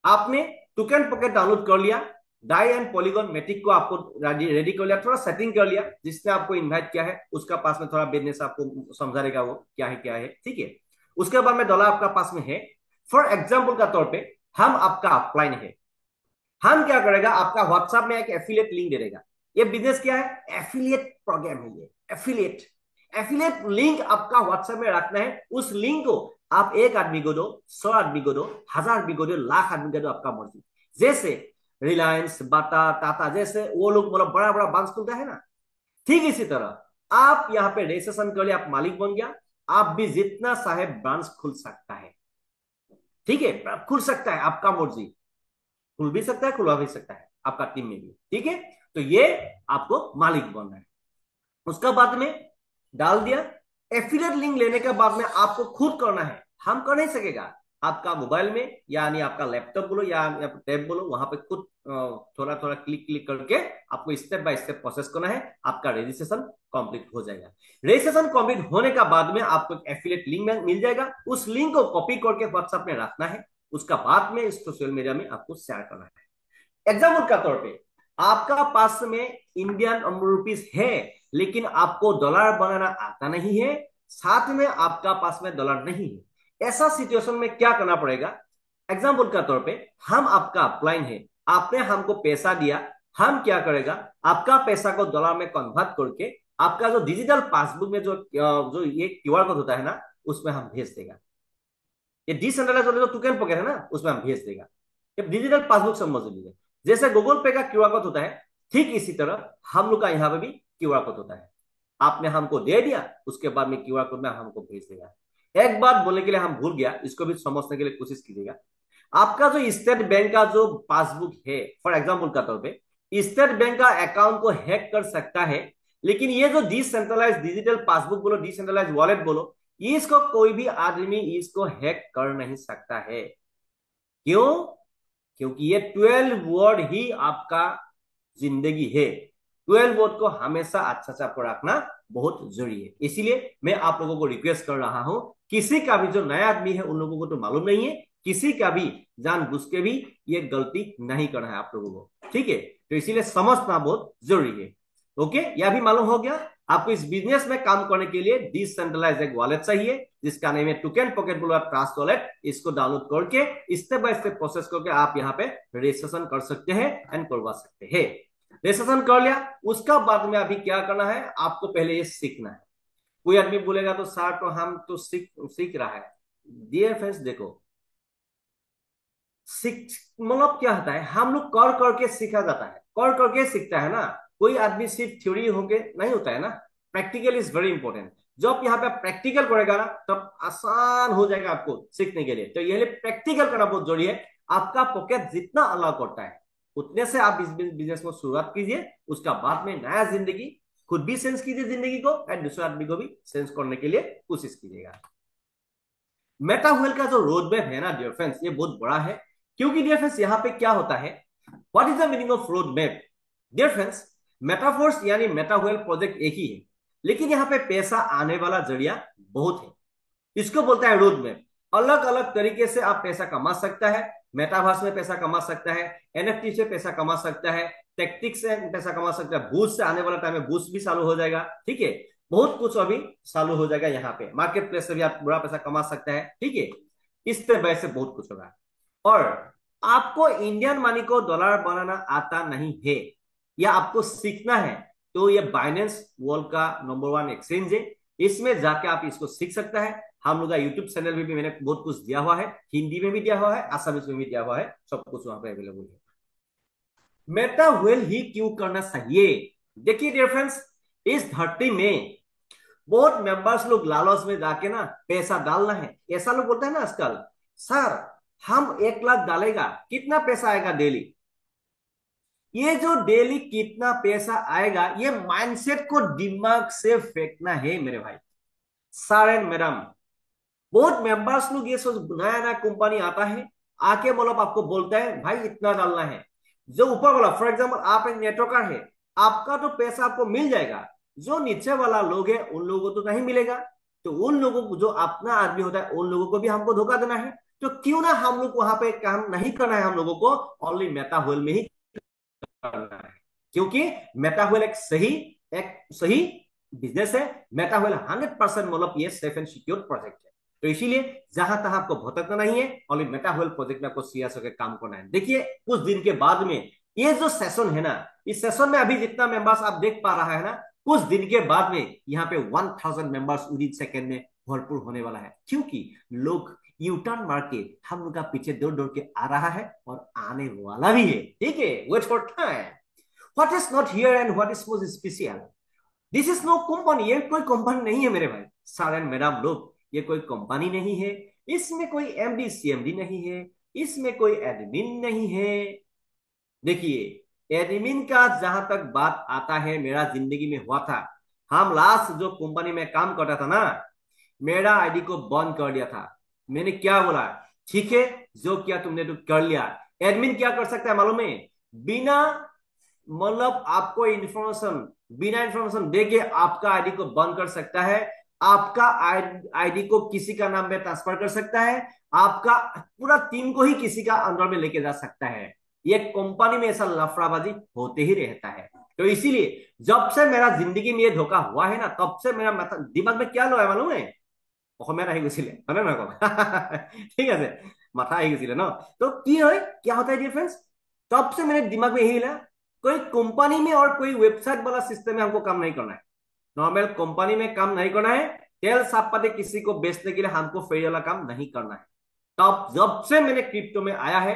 आपने टोकन पॉकेट डाउनलोड कर लिया, डाई एंड पॉलीगॉन मैट्रिक को आपको रेडी कर लिया, थोड़ा सेटिंग कर लिया, जिसने आपको इनवाइट किया है उसका पास में थोड़ा बिजनेस आपको समझा देगा वो क्या है। ठीक है। उसके बाद में डॉलर आपका पास में है। फॉर एग्जाम्पल का तौर पे हम आपका अपलाइन है, हम क्या करेगा, आपका व्हाट्सएप में एक एफिलिएट लिंक दे देगा। ये बिजनेस क्या है? एफिलिएट प्रोग्राम है। ये एफिलिएट एफिलिएट लिंक आपका व्हाट्सएप में रखना है। उस लिंक को आप 1 आदमी को दो, 100 आदमी को दो, 1000 आदमी को दो, लाख आदमी को दो, आपका मर्जी। जैसे रिलायंस, बाटा, टाटा जैसे वो लोग मतलब बड़ा बड़ा ब्रांच खुलता है ना, ठीक इसी तरह आप यहाँ पे रजिस्ट्रेशन कर लिया, आप मालिक बन गया, आप भी जितना चाहे ब्रांच खुल सकता है। ठीक है। खुल सकता है, आपका मर्जी, खुल भी सकता है, खुलवा भी सकता है, आपका टीम में भी। ठीक है। तो ये आपको मालिक बनना है। उसका बाद में डाल दिया। एफिलिएट लिंक लेने के बाद में आपको खुद करना है, हम कर नहीं सकेगा। आपका मोबाइल में यानी आपका लैपटॉप बोलो या टैब बोलो, वहां पे खुद थोड़ा थोड़ा क्लिक क्लिक करके आपको स्टेप बाय स्टेप प्रोसेस करना है, आपका रजिस्ट्रेशन कंप्लीट हो जाएगा। रजिस्ट्रेशन कंप्लीट होने का बाद में आपको एक एफिलिएट लिंक मिल जाएगा। उस लिंक को कॉपी करके व्हाट्सएप में रखना है, उसका बाद में इस सोशल मीडिया में आपको शेयर करना है। एग्जाम्पल का तौर पे आपका पास में इंडियन रुपीस है, लेकिन आपको डॉलर बनाना आता नहीं है, साथ में आपका पास में डॉलर नहीं है। ऐसा सिचुएशन में क्या करना पड़ेगा? एग्जाम्पल का तौर पे हम आपका अपलाइन है, आपने हमको पैसा दिया, हम क्या करेगा, आपका पैसा को डॉलर में कन्वर्ट करके आपका जो डिजिटल पासबुक में जो ये क्यूआर कोड होता है ना, उसमें हम भेज देगा। ये डिसेंट्रलाइज वाले जो टोकन पॉकेट है ना, उसमें हम भेज देगा। ये डिजिटल पासबुक समझ लीजिए। जैसे गूगल पे का क्यूआर कोड होता है, ठीक इसी तरह हम लोग का यहाँ पे भी क्यूआर कोड होता है। आपने हमको दे दिया, उसके बाद में क्यूआर कोड में हमको भेज देगा। एक बात बोलने के लिए हम भूल गया, इसको भी समझने के लिए कोशिश कीजिएगा। आपका जो स्टेट बैंक का जो पासबुक है, फॉर एग्जाम्पल का तौर पे स्टेट बैंक का अकाउंट को हैक कर सकता है, लेकिन ये जो डिसेंट्रलाइज डिजिटल पासबुक बोलो, डिसेंट्रलाइज वॉलेट बोलो, इसको कोई भी आदमी इसको हैक कर नहीं सकता है। क्यों? क्योंकि ये 12 वर्ड ही आपका जिंदगी है। 12 वर्ड को हमेशा अच्छा से आपको रखना बहुत जरूरी है। इसीलिए मैं आप लोगों को रिक्वेस्ट कर रहा हूं, किसी का भी जो नया आदमी है उन लोगों को तो मालूम नहीं है, किसी का भी जानबूझ के भी ये गलती नहीं करना है आप लोगों को, ठीक है? तो इसीलिए समझना बहुत जरूरी है। ओके, यह भी मालूम हो गया। आपको इस बिजनेस में काम करने के लिए डिसेंट्रलाइज एक वॉलेट चाहिए, जिसका नेम है टोकन पॉकेट बोलो ट्रस्ट वॉलेट। इसको डाउनलोड करके स्टेप बाय स्टेप प्रोसेस करके आप यहाँ पे रजिस्ट्रेशन कर सकते हैं एंड करवा सकते हैं। रजिस्ट्रेशन कर लिया, उसका बाद में अभी क्या करना है, आपको पहले ये सीखना है। कोई आदमी बोलेगा तो सर तो हम तो सीख सीख रहा है। डियर फ्रेंड्स देखो, सीख मतलब क्या होता है, हम लोग कर करके सीखा जाता है, कर करके सीखता है ना। कोई आदमी सिर्फ थ्योरी होके नहीं होता है ना, प्रैक्टिकल इज वेरी इंपॉर्टेंट। जब यहाँ पे प्रैक्टिकल करेगा ना, तब आसान हो जाएगा आपको सीखने के लिए। तो ये प्रैक्टिकल करना बहुत जरूरी है। आपका पॉकेट जितना अलाउ करता है, उतने से आप इस बिजनेस को शुरुआत कीजिए। उसका बाद में नया जिंदगी खुद भी सेंस कीजिए जिंदगी को, एंड दूसरे आदमी को भी सेंस करने के लिए कोशिश कीजिएगा। मेटावेल का जो रोड मैप है ना डियर फ्रेंड्स, ये बहुत बड़ा है। क्योंकि डियर फ्रेंड्स यहाँ पे क्या होता है, what is the meaning of road map? Dear friends, Metaforce यानी मेटावेल प्रोजेक्ट एक ही है, लेकिन यहाँ पे पैसा आने वाला जरिया बहुत है। इसको बोलता है रोड मैप। अलग अलग तरीके से आप पैसा कमा सकता है। मेटावर्स में पैसा कमा सकता है, एनएफटी से पैसा कमा सकता है, टेक्टिक से पैसा कमा सकता है, बूस्ट से आने वाला टाइम में बूस्ट भी चालू हो जाएगा, ठीक है? बहुत कुछ अभी चालू हो जाएगा यहाँ पे। मार्केट प्लेस से भी आप बड़ा पैसा कमा सकता है, ठीक है? इस तरह से बहुत कुछ होगा। और आपको इंडियन मनी को डॉलर बनाना आता नहीं है, या आपको सीखना है, तो ये बाइनेंस वर्ल्ड का नंबर 1 एक्सचेंज है। इसमें जाके आप इसको सीख सकता है। हम लोग का यूट्यूब चैनल में भी मैंने बहुत कुछ दिया हुआ है, हिंदी में भी दिया हुआ है, आसामीज में भी दिया हुआ है, सब कुछ वहां पे अवेलेबल है। मेटा वेल ही क्यों करना चाहिए? देखिए डियर फ्रेंड्स, इस धरती में बहुत मेंबर्स लोग लालच में जाके ना पैसा डालना है, ऐसा लोग बोलते हैं ना आजकल, सर हम 1 लाख डालेगा, कितना पैसा आएगा डेली? ये जो डेली कितना पैसा आएगा, ये माइंडसेट को दिमाग से फेंकना है मेरे भाई, सर एंड मैडम। बहुत मेंबर्स लोग ये सोच, नया नया कंपनी आता है, आके मतलब आपको बोलता है भाई इतना डालना है। जो ऊपर वाला, फॉर एग्जांपल आप एक नेटवर्कर है, आपका तो पैसा आपको मिल जाएगा, जो नीचे वाला लोग है उन लोगों को तो नहीं मिलेगा। तो उन लोगों को, जो अपना आदमी होता है, उन लोगों को भी हमको धोखा देना है। तो क्यों ना हम लोग वहां पे काम नहीं करना है, हम लोगों को ओनली मेटा होल में ही करना है। क्योंकि मेटा होल एक सही बिजनेस है। मेटा होल 100% मतलब ये सेफ एंड सिक्योर प्रोजेक्ट है। तो इसीलिए जहां तहां आपको भटकना नहीं है, ओनली मेटा होल प्रोजेक्ट में आपको सीरियस होकर काम करना है। देखिए कुछ दिन के बाद में ये जो सेशन है ना, इस सेशन में अभी जितना मेंबर्स आप देख पा रहा है ना, कुछ दिन के बाद में यहाँ पे 1000 मेंबर्स विद इन सेकेंड में भरपूर होने वाला है। क्योंकि लोग यू टर्न मार के हम लोग का पीछे दौड़ दौड़ के आ रहा है और आने वाला भी है, ठीक है? Wait for time. What is not here and what is most special, this is no company. ये कोई कंपनी नहीं है मेरे भाई, सर एंड मैडम लोग, ये कोई कंपनी नहीं है। इसमें कोई एमडी सीएमडी नहीं है, इसमें कोई एडमिन नहीं है। देखिए एडमिन का जहां तक बात आता है, मेरा जिंदगी में हुआ था। हम लास्ट जो कंपनी में काम करता था ना, मेरा आईडी को बंद कर दिया था। मैंने क्या बोला, ठीक है जो किया तुमने तो कर लिया। एडमिन क्या कर सकता है मालूम है? बिना मतलब आपको इंफॉर्मेशन, बिना इंफॉर्मेशन देके आपका आईडी को बंद कर सकता है, आपका आईडी को किसी का नाम पे ट्रांसफर कर सकता है, आपका पूरा टीम को ही किसी का अंदर में लेके जा सकता है। ये कंपनी में ऐसा लफड़ाबाजी होते ही रहता है। तो इसीलिए जब से मेरा जिंदगी में ये धोखा हुआ है ना, तब से मेरा दिमाग में क्या लो है मालूम है? অসমীয়াত আহি গৈছিলে হয়নে নহয় কওক ঠিক আছে, মাথা আহি গৈছিলে ন। तो की है क्या होता है डिफरेंस, तब से मेरे दिमाग में यही हिला, कोई कंपनी में और कोई वेबसाइट वाला सिस्टम में हमको काम नहीं करना है। नॉर्मल कंपनी में काम नहीं करना है। तेल साफ किसी को बेचने के लिए हमको फेरी वाला काम नहीं करना है। तब जब से मैंने क्रिप्टो में आया है,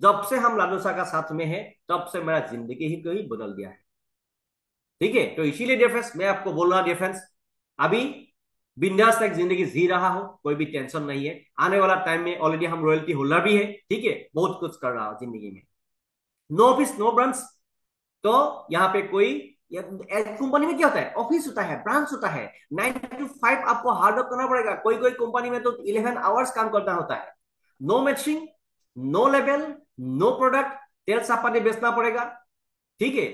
जब से हम लालूसा का साथ में है, तब से मेरा जिंदगी ही को ही बदल दिया है। ठीक है, तो इसीलिए डियर फ्रेंड्स मैं आपको बोल रहा डियर फ्रेंड्स, अभी बिंदास एक जिंदगी जी रहा हो, कोई भी टेंशन नहीं है। आने वाला टाइम में ऑलरेडी हम रॉयल्टी होल्डर भी है, ठीक है, बहुत कुछ कर रहा हो जिंदगी में। No office no branch. तो यहाँ पे कोई कंपनी में क्या होता है, ऑफिस होता है, ब्रांच होता है, 9 to 5 आपको हार्ड वर्क करना पड़ेगा। कोई कोई कंपनी में तो 11 आवर्स काम करना होता है। No matching, no level, no product, तेल सापाने बेचना पड़ेगा। ठीक है,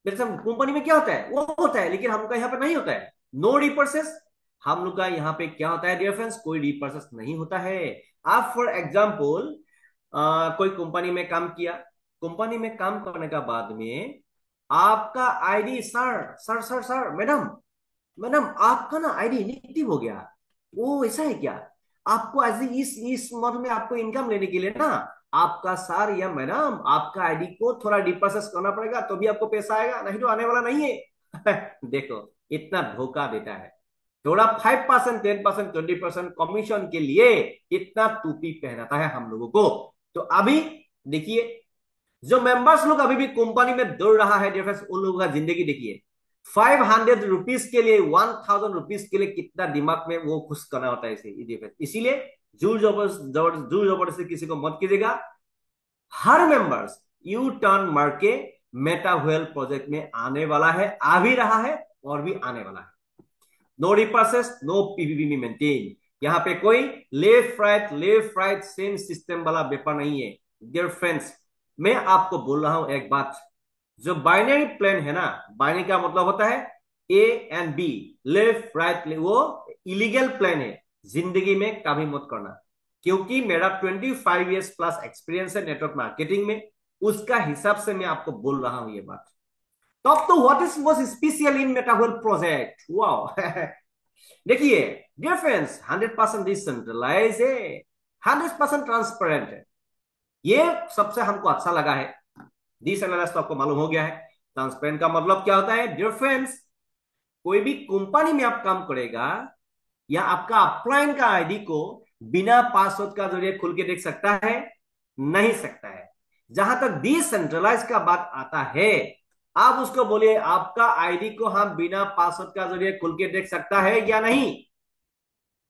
जैसे कंपनी में क्या होता है वो होता है, लेकिन हमका यहाँ पे नहीं होता है। नो रिपर्सेस। हम लोग का यहाँ पे क्या होता है डियर फ्रेंड्स, कोई रिपर्सेस नहीं होता है। आप फॉर एग्जाम्पल कोई कंपनी में काम किया, कंपनी में काम करने का बाद में आपका ID, sir sir sir sir, madam madam आपका ना आईडी इनएक्टिव हो गया। वो ऐसा है क्या? आपको आज इस मंथ में आपको इनकम लेने के लिए ना आपका सर या मैडम आपका आईडी को थोड़ा डिप्रोसेस करना पड़ेगा, तो भी आपको पैसा आएगा, नहीं तो आने वाला नहीं है। देखो, इतना धोखा देता है। थोड़ा 5%, 10%, 20% कमीशन के लिए इतना टूपी पहनाता है हम लोगों को। तो अभी देखिए, जो मेंबर्स लोग अभी भी कंपनी में दौड़ रहा है डियर फ्रेंड्स, उन लोगों का जिंदगी देखिए। 500 रुपीज के लिए, 1000 रुपीज के लिए कितना दिमाग में वो खुश करना होता है इसे। इसीलिए जोर जबरदस्ती किसी को मत कीजिएगा। हर मेंबर्स यू टर्न मार के मेटा वेल प्रोजेक्ट में आने वाला है, आ भी रहा है और भी आने वाला है। नो रिपर्सेस, नो पीवीबी मेंटेन। यहाँ पे कोई लेफ्ट राइट सेम सिस्टम वाला पेपर नहीं है डियर फ्रेंड्स। मैं आपको बोल रहा हूं एक बात, जो बाइनरी प्लान है ना, बाइनरी का मतलब होता है A and B, left right, वो इलीगल प्लान है। जिंदगी में कभी मत करना, क्योंकि मेरा 25 ईयर्स प्लस एक्सपीरियंस है नेटवर्क मार्केटिंग में, उसका हिसाब से मैं आपको बोल रहा हूं ये बात। तब तो what is most special in Metaworld project, wow. देखिए डियर फ्रेंड्स, 100% डिसेंट्रलाइज है, 100% ट्रांसपेरेंट है। ये सबसे हमको अच्छा लगा है। डिसेंट्रलाइज तो आपको मालूम हो गया है। ट्रांसपेरेंट का मतलब क्या होता है डियर फ्रेंड्स, कोई भी कंपनी में आप काम करेगा या आपका अपलाइन का आईडी को बिना पासवर्ड का जरिए खुल के देख सकता है? नहीं सकता है। जहां तक डिसेंट्रलाइज का बात आता है, आप उसको बोलिए आपका आईडी को हम बिना पासवर्ड का जरिए खुल के देख सकता है या नहीं,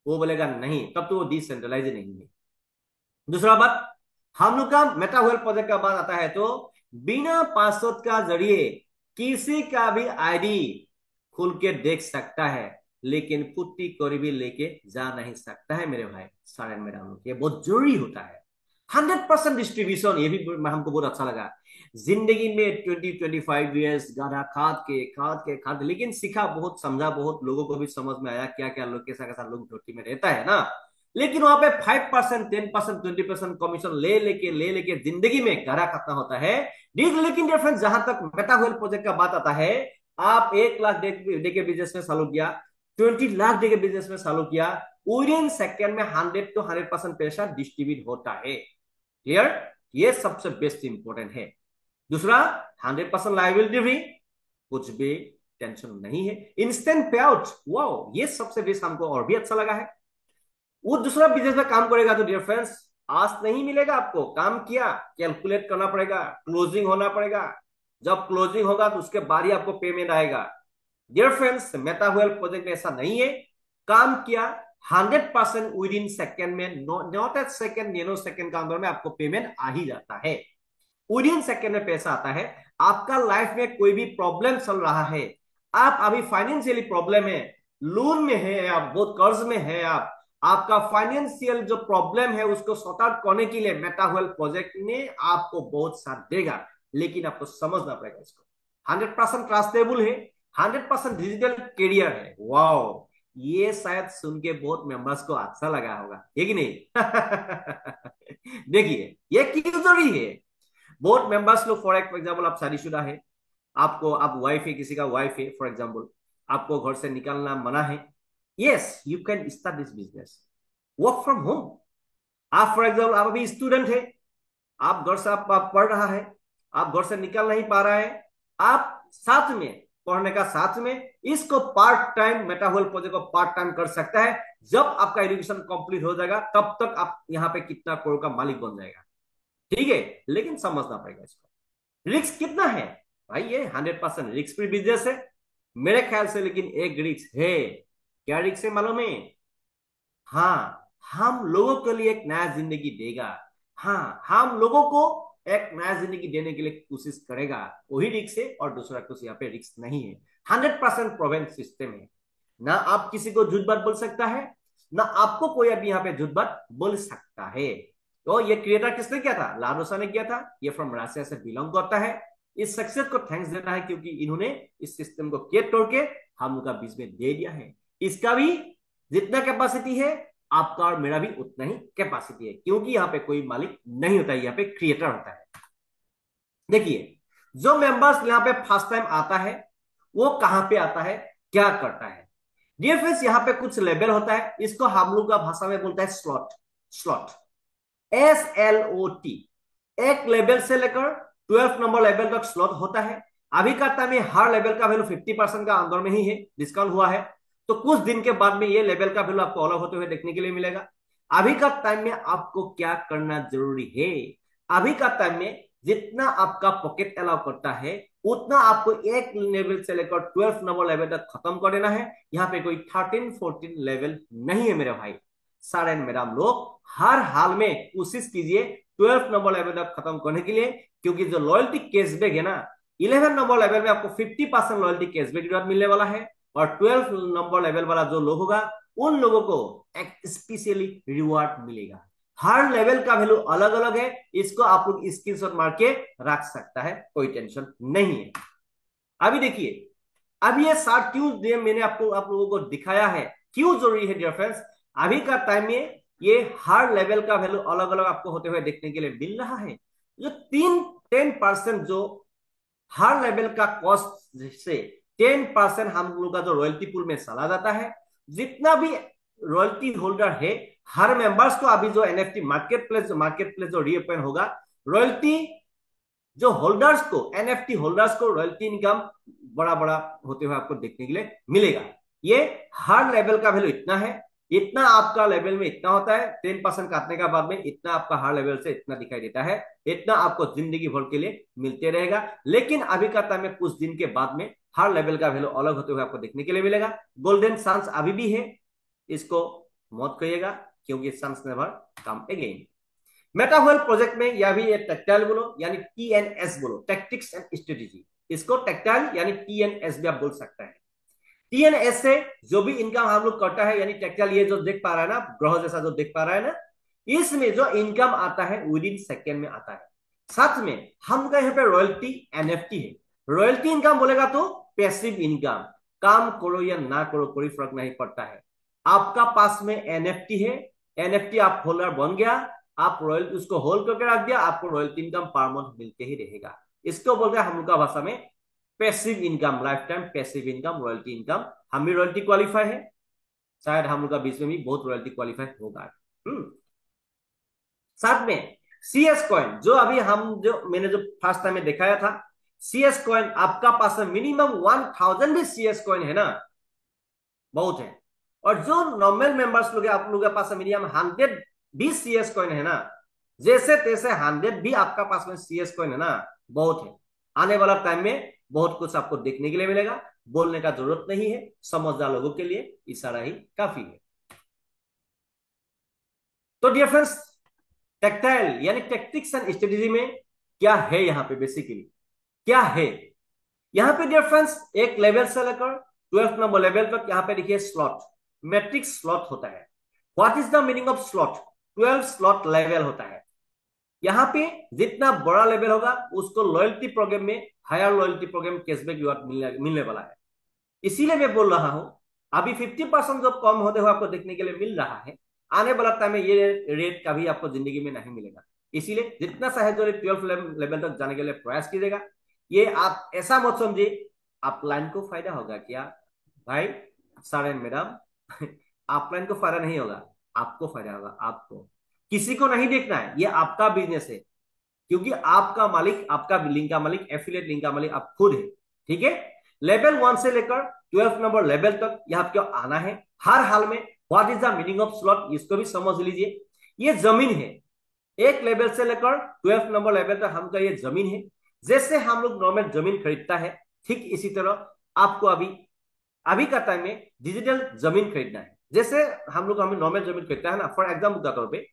वो बोलेगा नहीं, तब तो वो डिसेंट्रलाइज नहीं है। दूसरा बात, हम लोग का मेटावर्ल प्रोजेक्ट का बात आता है तो बिना पासवर्ड का जरिए किसी का भी आईडी खुल के देख सकता है, लेकिन पुट्टी कोई भी लेके जा नहीं सकता है मेरे भाई सारे मैडम। ये बहुत जरूरी होता है। 100% डिस्ट्रीब्यूशन, ये भी हमको बहुत अच्छा लगा। जिंदगी में 20-25 ईयर्स गाधा खाद, लेकिन सीखा बहुत, समझा बहुत, लोगों को भी समझ में आया क्या क्या लोग, कैसा कैसा लोग धोती में रहता है ना। लेकिन वहां पे 5%, 10%, 20% कमीशन ले लेके जिंदगी में गाधा खतना होता है। लेकिन डिफरेंस, जहां तक मेटावर्ल प्रोजेक्ट का बात आता है, आप 1 लाख दे के बिजनेस में चालू किया, 20 लाख दे के बिजनेस में चालू किया, विद इन सेकेंड में 100 to 100% पैसा डिस्ट्रीब्यूट होता है। क्लियर? ये सबसे बेस्ट इंपॉर्टेंट है। दूसरा, 100% लाइबिलिटी भी, कुछ भी टेंशन नहीं है, इंस्टेंट पे आउट। वाओ, ये सबसे बेस्ट हमको और भी अच्छा लगा है। वो दूसरा बिजनेस में काम करेगा तो डियर फ्रेंड्स, आज नहीं मिलेगा आपको, काम किया कैलकुलेट करना पड़ेगा, क्लोजिंग होना पड़ेगा। जब क्लोजिंग होगा तो उसके बाद ही आपको पेमेंट आएगा। डियर फ्रेंड्स, मेटावर्ल्ड प्रोजेक्ट में ऐसा नहीं है। काम किया 100% विद इन सेकेंड में, not at second, nano second का अंदर में आपको पेमेंट आ ही जाता है। विद इन सेकेंड में पैसा आता है। आपका लाइफ में कोई भी प्रॉब्लम चल रहा है, आप अभी फाइनेंशियली प्रॉब्लम है, लोन में है आप, बहुत कर्ज में है आप, आपका फाइनेंशियल जो प्रॉब्लम है उसको सॉर्ट आउट करने के लिए मेटावर्ल्ड प्रोजेक्ट ने आपको बहुत साथ देगा। लेकिन आपको समझना पड़ेगा इसको। 100% ट्रस्टेबल है, 100% डिजिटल करियर है। वाओ, ये शायद सुन के बहुत मेंबर्स को अच्छा लगा होगा, है कि नहीं? देखिए, ये क्यों जरूरी है। बहुत मेंबर्स लोग, फॉर एग्जाम्पल आप शादीशुदा है, आपको, आप वाइफ है, किसी का वाइफ है फॉर एग्जाम्पल, आपको घर से निकलना मना है, yes you can start this business, work from home. आप फॉर एग्जाम्पल, आप अभी स्टूडेंट है, आप घर से आप पढ़ रहा है, आप घर से निकल नहीं पा रहा है, आप साथ में पढ़ने का साथ में इसको पार्ट टाइम मेटावर्ल्ड प्रोजेक्ट को पार्ट टाइम कर सकता है। जब आपका एजुकेशन कंप्लीट हो जाएगा तब तक आप यहाँ पे कितना करोड़ का मालिक बन जाएगा। ठीक है, लेकिन समझना पड़ेगा इसको। रिस्क कितना है भाई, ये 100% रिस्क फ्री बिजनेस है मेरे ख्याल से, लेकिन एक रिस्क है। क्या रिस्क है मालूम है? हाँ, हम लोगों के लिए एक नया जिंदगी देगा। हाँ, हम लोगों को एक नया जिंदगी देने के लिए कोशिश करेगा, वही रिस्क है और दूसरा कुछ यहाँ पे रिस्क नहीं है। 100% प्रोवेंट सिस्टम है। ना आप किसी को झूठ बात बोल सकता है, ना आपको कोई अभी यहाँ पे झूठ बात बोल सकता है। तो ये क्रिएटर किसने किया था? लारोसा ने किया था। ये फ्रॉम रशिया से बिलोंग करता है। इस सक्सेस को थैंक्स देना है क्योंकि इन्होंने इस सिस्टम को क्रिएट करके हम लोग का बीच में दे दिया है। इसका भी जितना कैपेसिटी है आपका और मेरा भी उतना ही कैपेसिटी है, क्योंकि यहाँ पे कोई मालिक नहीं होता है, यहाँ पे क्रिएटर होता है। देखिए, जो मेंबर्स यहाँ पे फर्स्ट टाइम आता है वो कहां पे आता है, क्या करता है? डियर फ्रेंड्स, यहाँ पे कुछ लेवल होता है, इसको हम लोग का भाषा में बोलता है स्लॉट। Slot, SLOT। एक लेवल से लेकर 12 नंबर लेवल तक स्लॉट होता है। अभी का टाइम में हर लेवल का वैल्यू 50% का अंदर में ही है, डिस्काउंट हुआ है। तो कुछ दिन के बाद में ये लेवल का वैल्यू आपको अलग होते हुए देखने के लिए मिलेगा। अभी का टाइम में आपको क्या करना जरूरी है? अभी का टाइम में जितना आपका पॉकेट अलाउ करता है उतना आपको एक लेवल से लेकर 12 नंबर लेवल तक खत्म कर देना है। यहाँ पे कोई 13-14 लेवल नहीं है मेरे भाई। सारे मैडम लोग हर हाल में कोशिश कीजिए 12 नंबर लेवल तक खत्म करने के लिए, क्योंकि जो लॉयल्टी कैशबैक है ना, 11 नंबर लेवल में आपको 50% लॉयल्टी कैशबैक मिलने वाला है। और 12 नंबर लेवल वाला जो लोग होगा उन लोगों को एक स्पेशली रिवार्ड मिलेगा। हर लेवल का वैल्यू अलग अलग है, इसको आप लोग स्क्रीनशॉट मार के रख सकता है, कोई टेंशन नहीं है। अभी देखिए, अब ये साठ क्यों दे मैंने आपको आप लोगों को दिखाया है, क्यों जरूरी है डियर फ्रेंड्स। अभी का टाइम में ये हर लेवल का वैल्यू अलग अलग आपको होते हुए देखने के लिए मिल रहा है। जो 10% जो हर लेवल का कॉस्ट से 10% हम लोग का जो रॉयल्टी पूल में चला जाता है। जितना भी रॉयल्टी होल्डर है, हर मेंबर्स को अभी जो NFT मार्केट प्लेस जो रीओपन होगा, रॉयल्टी जो होल्डर्स को NFT होल्डर्स को रॉयल्टी इनकम बड़ा बड़ा होते हुए आपको देखने के लिए मिलेगा। ये हर लेवल का वैल्यू इतना है, इतना आपका लेवल में इतना होता है, 10% काटने का बाद में इतना आपका हर लेवल से इतना दिखाई देता है। इतना आपको जिंदगी भर के लिए मिलते रहेगा। लेकिन अभी का टाइम में कुछ दिन के बाद में हर लेवल का वैल्यू अलग होते हुए आपको देखने के लिए मिलेगा। गोल्डन चांस अभी भी है, इसको मत कहिएगा, क्योंकि chance never come again. Metaworld project में या भी एक टेक्टाइल बोलो यानी TNS बोलो, टैक्टिक्स एंड स्ट्रेटेजी। इसको टेक्टाइल यानी TNS भी आप बोल सकते हैं। TNS से जो भी इनकम हम लोग करता है, यानी टेक्टाइल ये जो देख पा रहा है ना, ग्रह जैसा जो देख पा रहा है ना, इसमें जो इनकम आता है विद इन सेकेंड में आता है। साथ में हम लोग यहाँ पे रॉयल्टी NFT है। रॉयल्टी इनकम बोलेगा तो पैसिव इनकम, काम करो या ना करो कोई फर्क नहीं पड़ता है। आपका पास में NFT है, NFT आप होल्डर बन गया, आप रॉयल्टी उसको होल्ड करके रख दिया, आपको रॉयल्टी इनकम पर मंथ मिलते ही रहेगा। इसको बोलते हैं हम लोग का भाषा में passive income, life time passive income, royalty income. हम भी रॉयल्टी क्वालिफाई है, शायद हम लोग का बीच में भी बहुत रॉयल्टी क्वालिफाई होगा। साथ में CS कॉइन, जो अभी हम जो मैंने जो फर्स्ट टाइम में दिखाया था, CS कॉइन आपका पास में मिनिमम 1000 भी CS कॉइन है ना, बहुत है। और जो नॉर्मल मेंबर्स लोग आप लोगों के पास मिनिमम 100 भी CS कॉइन है ना, जैसे तैसे 100 भी आपका पास में CS कॉइन है ना, बहुत है। आने वाला टाइम में बहुत कुछ आपको देखने के लिए मिलेगा। बोलने का जरूरत नहीं है, समझदार लोगों के लिए इशारा ही काफी है। तो डियर फ्रेंड्स, टेक्टाइल यानी टेक्टिक्स एंड स्ट्रेटेजी में क्या है, यहाँ पे बेसिकली क्या है? यहाँ पे डियर फ्रेंड्स, एक लेवल से लेकर 12 नंबर लेवल तक यहाँ पे देखिए स्लॉट, मैट्रिक्स स्लॉट होता है। What is the meaning of slot? 12 slot level होता है। यहाँ पे जितना बड़ा लेवल होगा उसको लॉयल्टी प्रोग्राम में higher loyalty program cashback reward मिलने वाला है। इसीलिए मैं बोल रहा हूं, अभी 50% जो कम होते हुए आपको देखने के लिए मिल रहा है, आने वाला टाइम में ये रेट कभी आपको जिंदगी में नहीं मिलेगा। इसीलिए जितना चाहे जो 12 लेवल तक जाने के लिए प्रयास कीजिएगा। ये आप ऐसा मत समझिए अपलाइन को फायदा होगा क्या भाई, सारे मैडम अपलाइन को फायदा नहीं होगा, आपको फायदा होगा। आपको किसी को नहीं देखना है, ये आपका बिजनेस है। क्योंकि आपका मालिक, आपका लिंक का मालिक, एफिलिएट लिंक का मालिक आप खुद है। ठीक है, लेवल 1 से लेकर 12 नंबर लेवल तक यह आपको आना है हर हाल में। What is the meaning of slot, इसको भी समझ लीजिए। ये जमीन है, एक लेवल से लेकर 12 नंबर लेवल तक हमका ये जमीन है। जैसे हम लोग नॉर्मल जमीन खरीदता है, ठीक इसी तरह आपको अभी अभी का टाइम में डिजिटल जमीन खरीदना है। जैसे हम लोग हमें नॉर्मल जमीन खरीदता है ना, फॉर एग्जाम्पल के तौर पे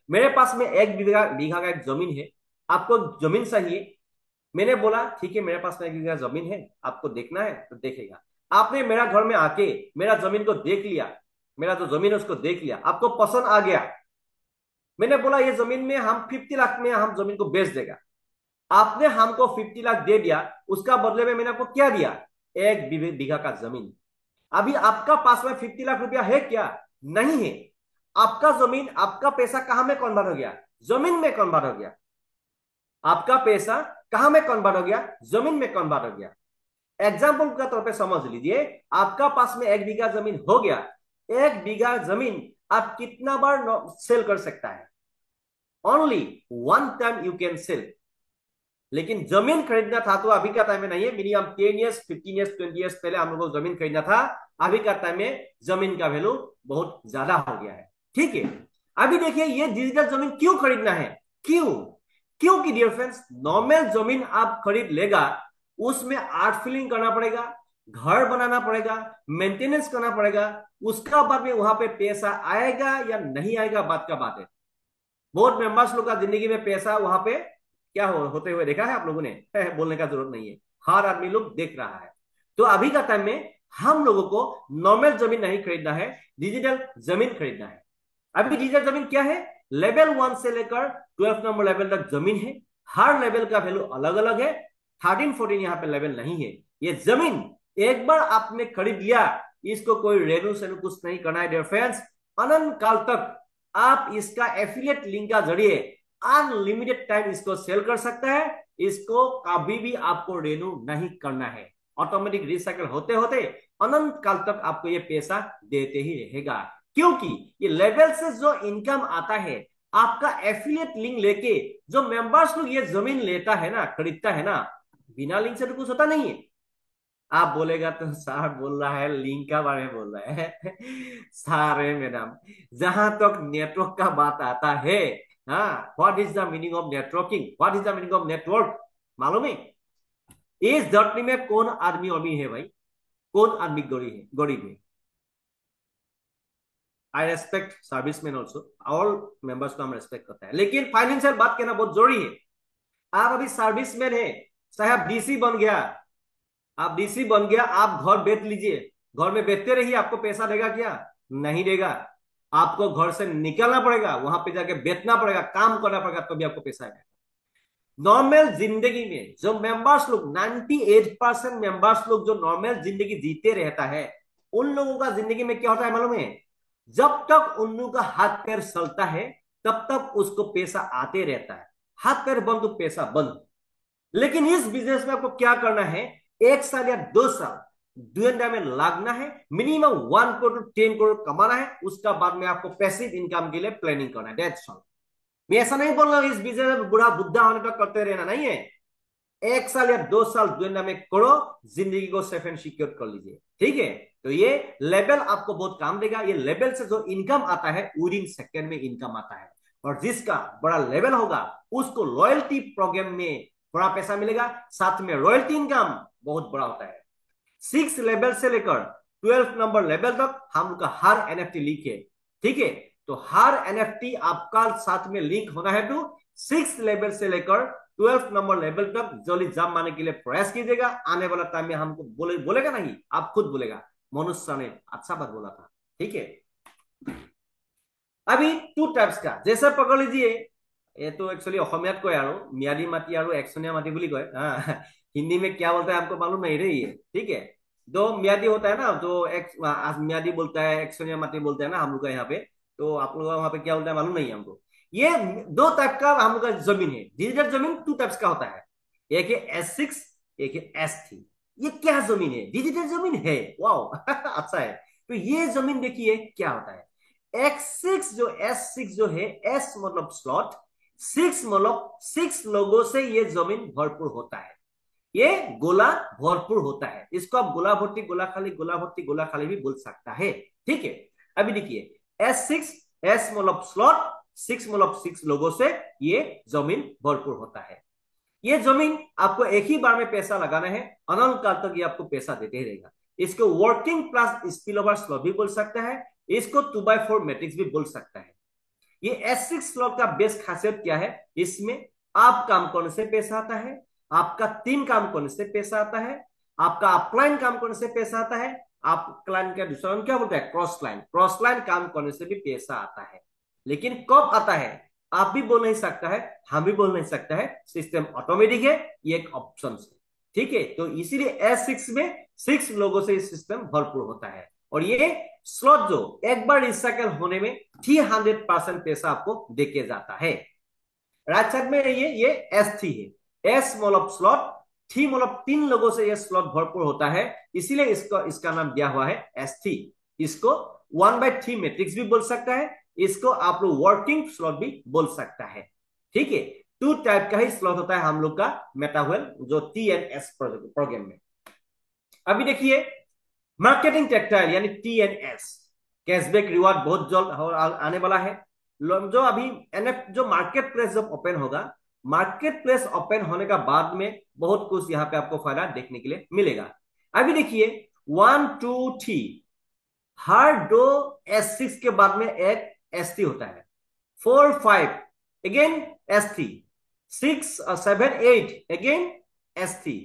मेरे पास में 1 बीघा बीघा का एक जमीन है, आपको जमीन चाहिए। मैंने बोला ठीक है, मेरे पास में 1 बीघा जमीन है, आपको देखना है तो देखेगा। आपने मेरा घर में आके मेरा जमीन को देख लिया, मेरा जो जमीन है उसको देख लिया, आपको पसंद आ गया। मैंने बोला ये जमीन में हम 50 लाख में हम जमीन को बेच देगा। आपने हमको 50 लाख दे दिया, उसका बदले में मैंने आपको क्या दिया? 1 बीघा का जमीन। अभी आपका पास में 50 लाख रुपया है क्या? नहीं है। आपका जमीन, आपका पैसा कहां में कन्वर्ट हो गया? जमीन में कन्वर्ट हो गया। आपका पैसा कहां में कन्वर्ट हो गया? जमीन में कन्वर्ट हो गया। एग्जाम्पल का तौर पे समझ लीजिए, आपका पास में 1 बीघा जमीन हो गया। 1 बीघा जमीन आप कितना बार सेल कर सकता है? Only 1 time you can sell. लेकिन जमीन खरीदना था तो अभी का टाइम में नहीं है, मिनिमम 10 ईयर्स, 15 ईयर्स, 20 ईयर्स पहले हम लोगों को जमीन खरीदना था। अभी का टाइम में जमीन का वैल्यू बहुत ज्यादा हो गया है। ठीक है, अभी देखिए ये डिजिटल जमीन क्यों खरीदना है? क्यों? क्योंकि डियर फ्रेंड्स, नॉर्मल जमीन आप खरीद लेगा, उसमें आर्ट फिलिंग करना पड़ेगा, घर बनाना पड़ेगा, मेंटेनेंस करना पड़ेगा। उसका बाद में वहां पे पैसा आएगा या नहीं आएगा, बात का बात है। बहुत मेंबर्स लोग का जिंदगी में पैसा वहां पे क्या होते हुए देखा है आप लोगों ने? बोलने का जरूरत नहीं है, हर आदमी लोग देख रहा है। तो अभी का टाइम में हम लोगों को नॉर्मल जमीन नहीं खरीदना है, डिजिटल जमीन खरीदना है। अभी डिजिटल जमीन क्या है? लेवल 1 से लेकर 12 नंबर लेवल तक जमीन है। हर लेवल का वैल्यू अलग अलग है। 13 14 यहाँ पे लेवल नहीं है। ये जमीन एक बार आपने खरीद लिया, इसको कोई रेनू सेनू कुछ नहीं करना है डियर फ्रेंड्स। अनंत काल तक आप इसका एफिलिएट लिंक का जरिए अनलिमिटेड टाइम इसको सेल कर सकता है। इसको कभी भी आपको रेन्यू नहीं करना है। ऑटोमेटिक रिसाइकल होते होते अनंत काल तक आपको ये पैसा देते ही रहेगा। क्योंकि ये लेवल से जो इनकम आता है, आपका एफिलिएट लिंक लेके जो मेंबर्स लोग ये जमीन लेता है ना, खरीदता है ना, बिना लिंक से तो कुछ होता नहीं है। आप बोलेगा तो सर बोल रहा है लिंक का बारे में बोल रहा है। सारे मैडम, जहां तक नेटवर्क का बात आता है, हाँ, what is the meaning of networking, what is the meaning of network, मालूम है? इस धरती में कौन आदमी अमीर है भाई? कौन आदमी गरीब है? आई respect serviceman also, all members को हम रेस्पेक्ट करते हैं, लेकिन फाइनेंशियल बात कहना बहुत जरूरी है। आप अभी सर्विसमैन है, चाहे आप डीसी बन गया, आप डीसी बन गया, आप घर बेच लीजिए, घर में बेचते रहिए, आपको पैसा देगा क्या? नहीं देगा। आपको घर से निकलना पड़ेगा, वहां पे जाके बेचना पड़ेगा, काम करना पड़ेगा, तभी आपको पैसा आएगा। नॉर्मल जिंदगी में जो मेंबर्स लोग 98% मेंबर्स लोग जो नॉर्मल जिंदगी जीते रहता है, उन लोगों का जिंदगी में क्या होता है मालूम है? जब तक उन लोगों का हाथ पैर चलता है, तब तक उसको पैसा आते रहता है। हाथ पैर बंद तो पैसा बंद। लेकिन इस बिजनेस में आपको क्या करना है? 1 साल या 2 साल दुनिया में लागना है, मिनिमम 1 करोड़ टू 10 करोड़ कमाना है। उसका बाद में आपको पैसिव इनकम के लिए प्लानिंग करना है। That's all. मैं ऐसा नहीं बोल रहा हूं इस बिजनेस में बुढ़ा बुद्धा होने तक करते रहना, नहीं है। 1 साल या 2 साल दुनिया में करो, जिंदगी को सेफ एंड सिक्योर कर लीजिए। ठीक है, तो ये लेवल आपको बहुत काम देगा। ये लेवल से जो इनकम आता है, विद इन सेकेंड में इनकम आता है। और जिसका बड़ा लेवल होगा, उसको लॉयल्टी प्रोग्राम में बड़ा पैसा मिलेगा, साथ में रॉयल्टी इनकम बहुत बड़ा होता है। 6 लेवल से लेकर 12 नंबर लेवल तक हम लोग का हर एनएफटी लिंक है। ठीक है, तो हर एनएफटी आपका साथ में लिंक होना है। तो 6 लेवल से लेकर 12 नंबर लेवल तक जल्दी जाम मारने के लिए प्रयास कीजिएगा। आने वाला टाइम में हमको बोलेगा नहीं, आप खुद बोलेगा, मनुष्य ने अच्छा बात बोला था। ठीक है, अभी 2 टाइप्स का जैसे पकड़ लीजिए, ये तो एक्चुअली অসমীয়াত কয় আৰু म्यादी माटी और एक्सोनिया माटी বুলি কয়। हाँ, हिंदी में क्या बोलता है हमको मालूम नहीं रही है। ठीक है, 2 म्यादी होता है ना, जो म्यादी बोलता है, एक्सोनिया माटी बोलते हैं ना हम लोग का यहाँ पे। तो आप लोग वहां पे क्या बोलता है मालूम नहीं है हमको। ये 2 टाइप का हम लोग का जमीन है। डिजिटल जमीन 2 टाइप्स का होता है, एक है S6, एक है S3। ये क्या जमीन है? डिजिटल जमीन है। वाओ अच्छा है। तो ये जमीन देखिए क्या होता है। X6 जो S6 जो है, S मतलब स्लॉट, सिक्स मतलब 6 लोगों से ये जमीन भरपूर होता है, ये गोला भरपूर होता है। इसको आप गोला भर्ती गोला खाली गोला भर्ती गोला खाली भी बोल सकता है। ठीक है, अभी देखिए S6, एस मतलब स्लॉट, 6 मतलब 6 लोगों से ये जमीन भरपूर होता है। ये जमीन आपको एक ही बार में पैसा लगाना है, अनंत काल तक ये आपको पैसा देते ही रहेगा। इसको working plus spill over slot भी बोल सकता है, इसको 2/4 मैट्रिक्स भी बोल सकता है। ये S6 स्लॉट का बेस्ट खासियत क्या है, इसमें आप काम करने से पैसा आता है, आपका टीम काम करने से पैसा आता है, आपका अपलाइन काम करने से पैसा आता है, आप क्लाइंट का दूसरा क्या बोलते हैं क्रॉस लाइन काम करने से भी पैसा आता है। लेकिन कब आता है आप भी बोल नहीं सकता है, हम भी बोल नहीं सकता है, सिस्टम ऑटोमेटिक है, ये एक ऑप्शन है। ठीक है, तो इसीलिए S6 में 6 लोगों से सिस्टम भरपूर होता है। और ये स्लॉट जो एक बार रिसाइकल होने में 300% पैसा आपको देके जाता है। राइट साइड में ये S3 है, एस मतलब स्लॉट, थी मतलब 3 लोगों से ये स्लॉट भरपूर होता है, इसीलिए इसका नाम दिया हुआ है S3। इसको 1/3 मैट्रिक्स भी बोल सकता है, इसको आप लोग वर्किंग स्लॉट भी बोल सकता है। ठीक है, 2 टाइप का ही स्लॉट होता है हम लोग का मेटावेल जो TNS प्रोग्राम में। अभी देखिए मार्केटिंग टेक्टाइल यानी TNS, कैशबैक रिवार्ड बहुत जल्द आने वाला है। जो अभी NF जो मार्केट प्लेस जब ओपन होगा, मार्केट प्लेस ओपन होने का बाद में बहुत कुछ यहाँ पे आपको फायदा देखने के लिए मिलेगा। अभी देखिए 1 2 3, हर दो S6 के बाद में एक S3 होता है। 4 5 again S3, 6 7 8 again S3,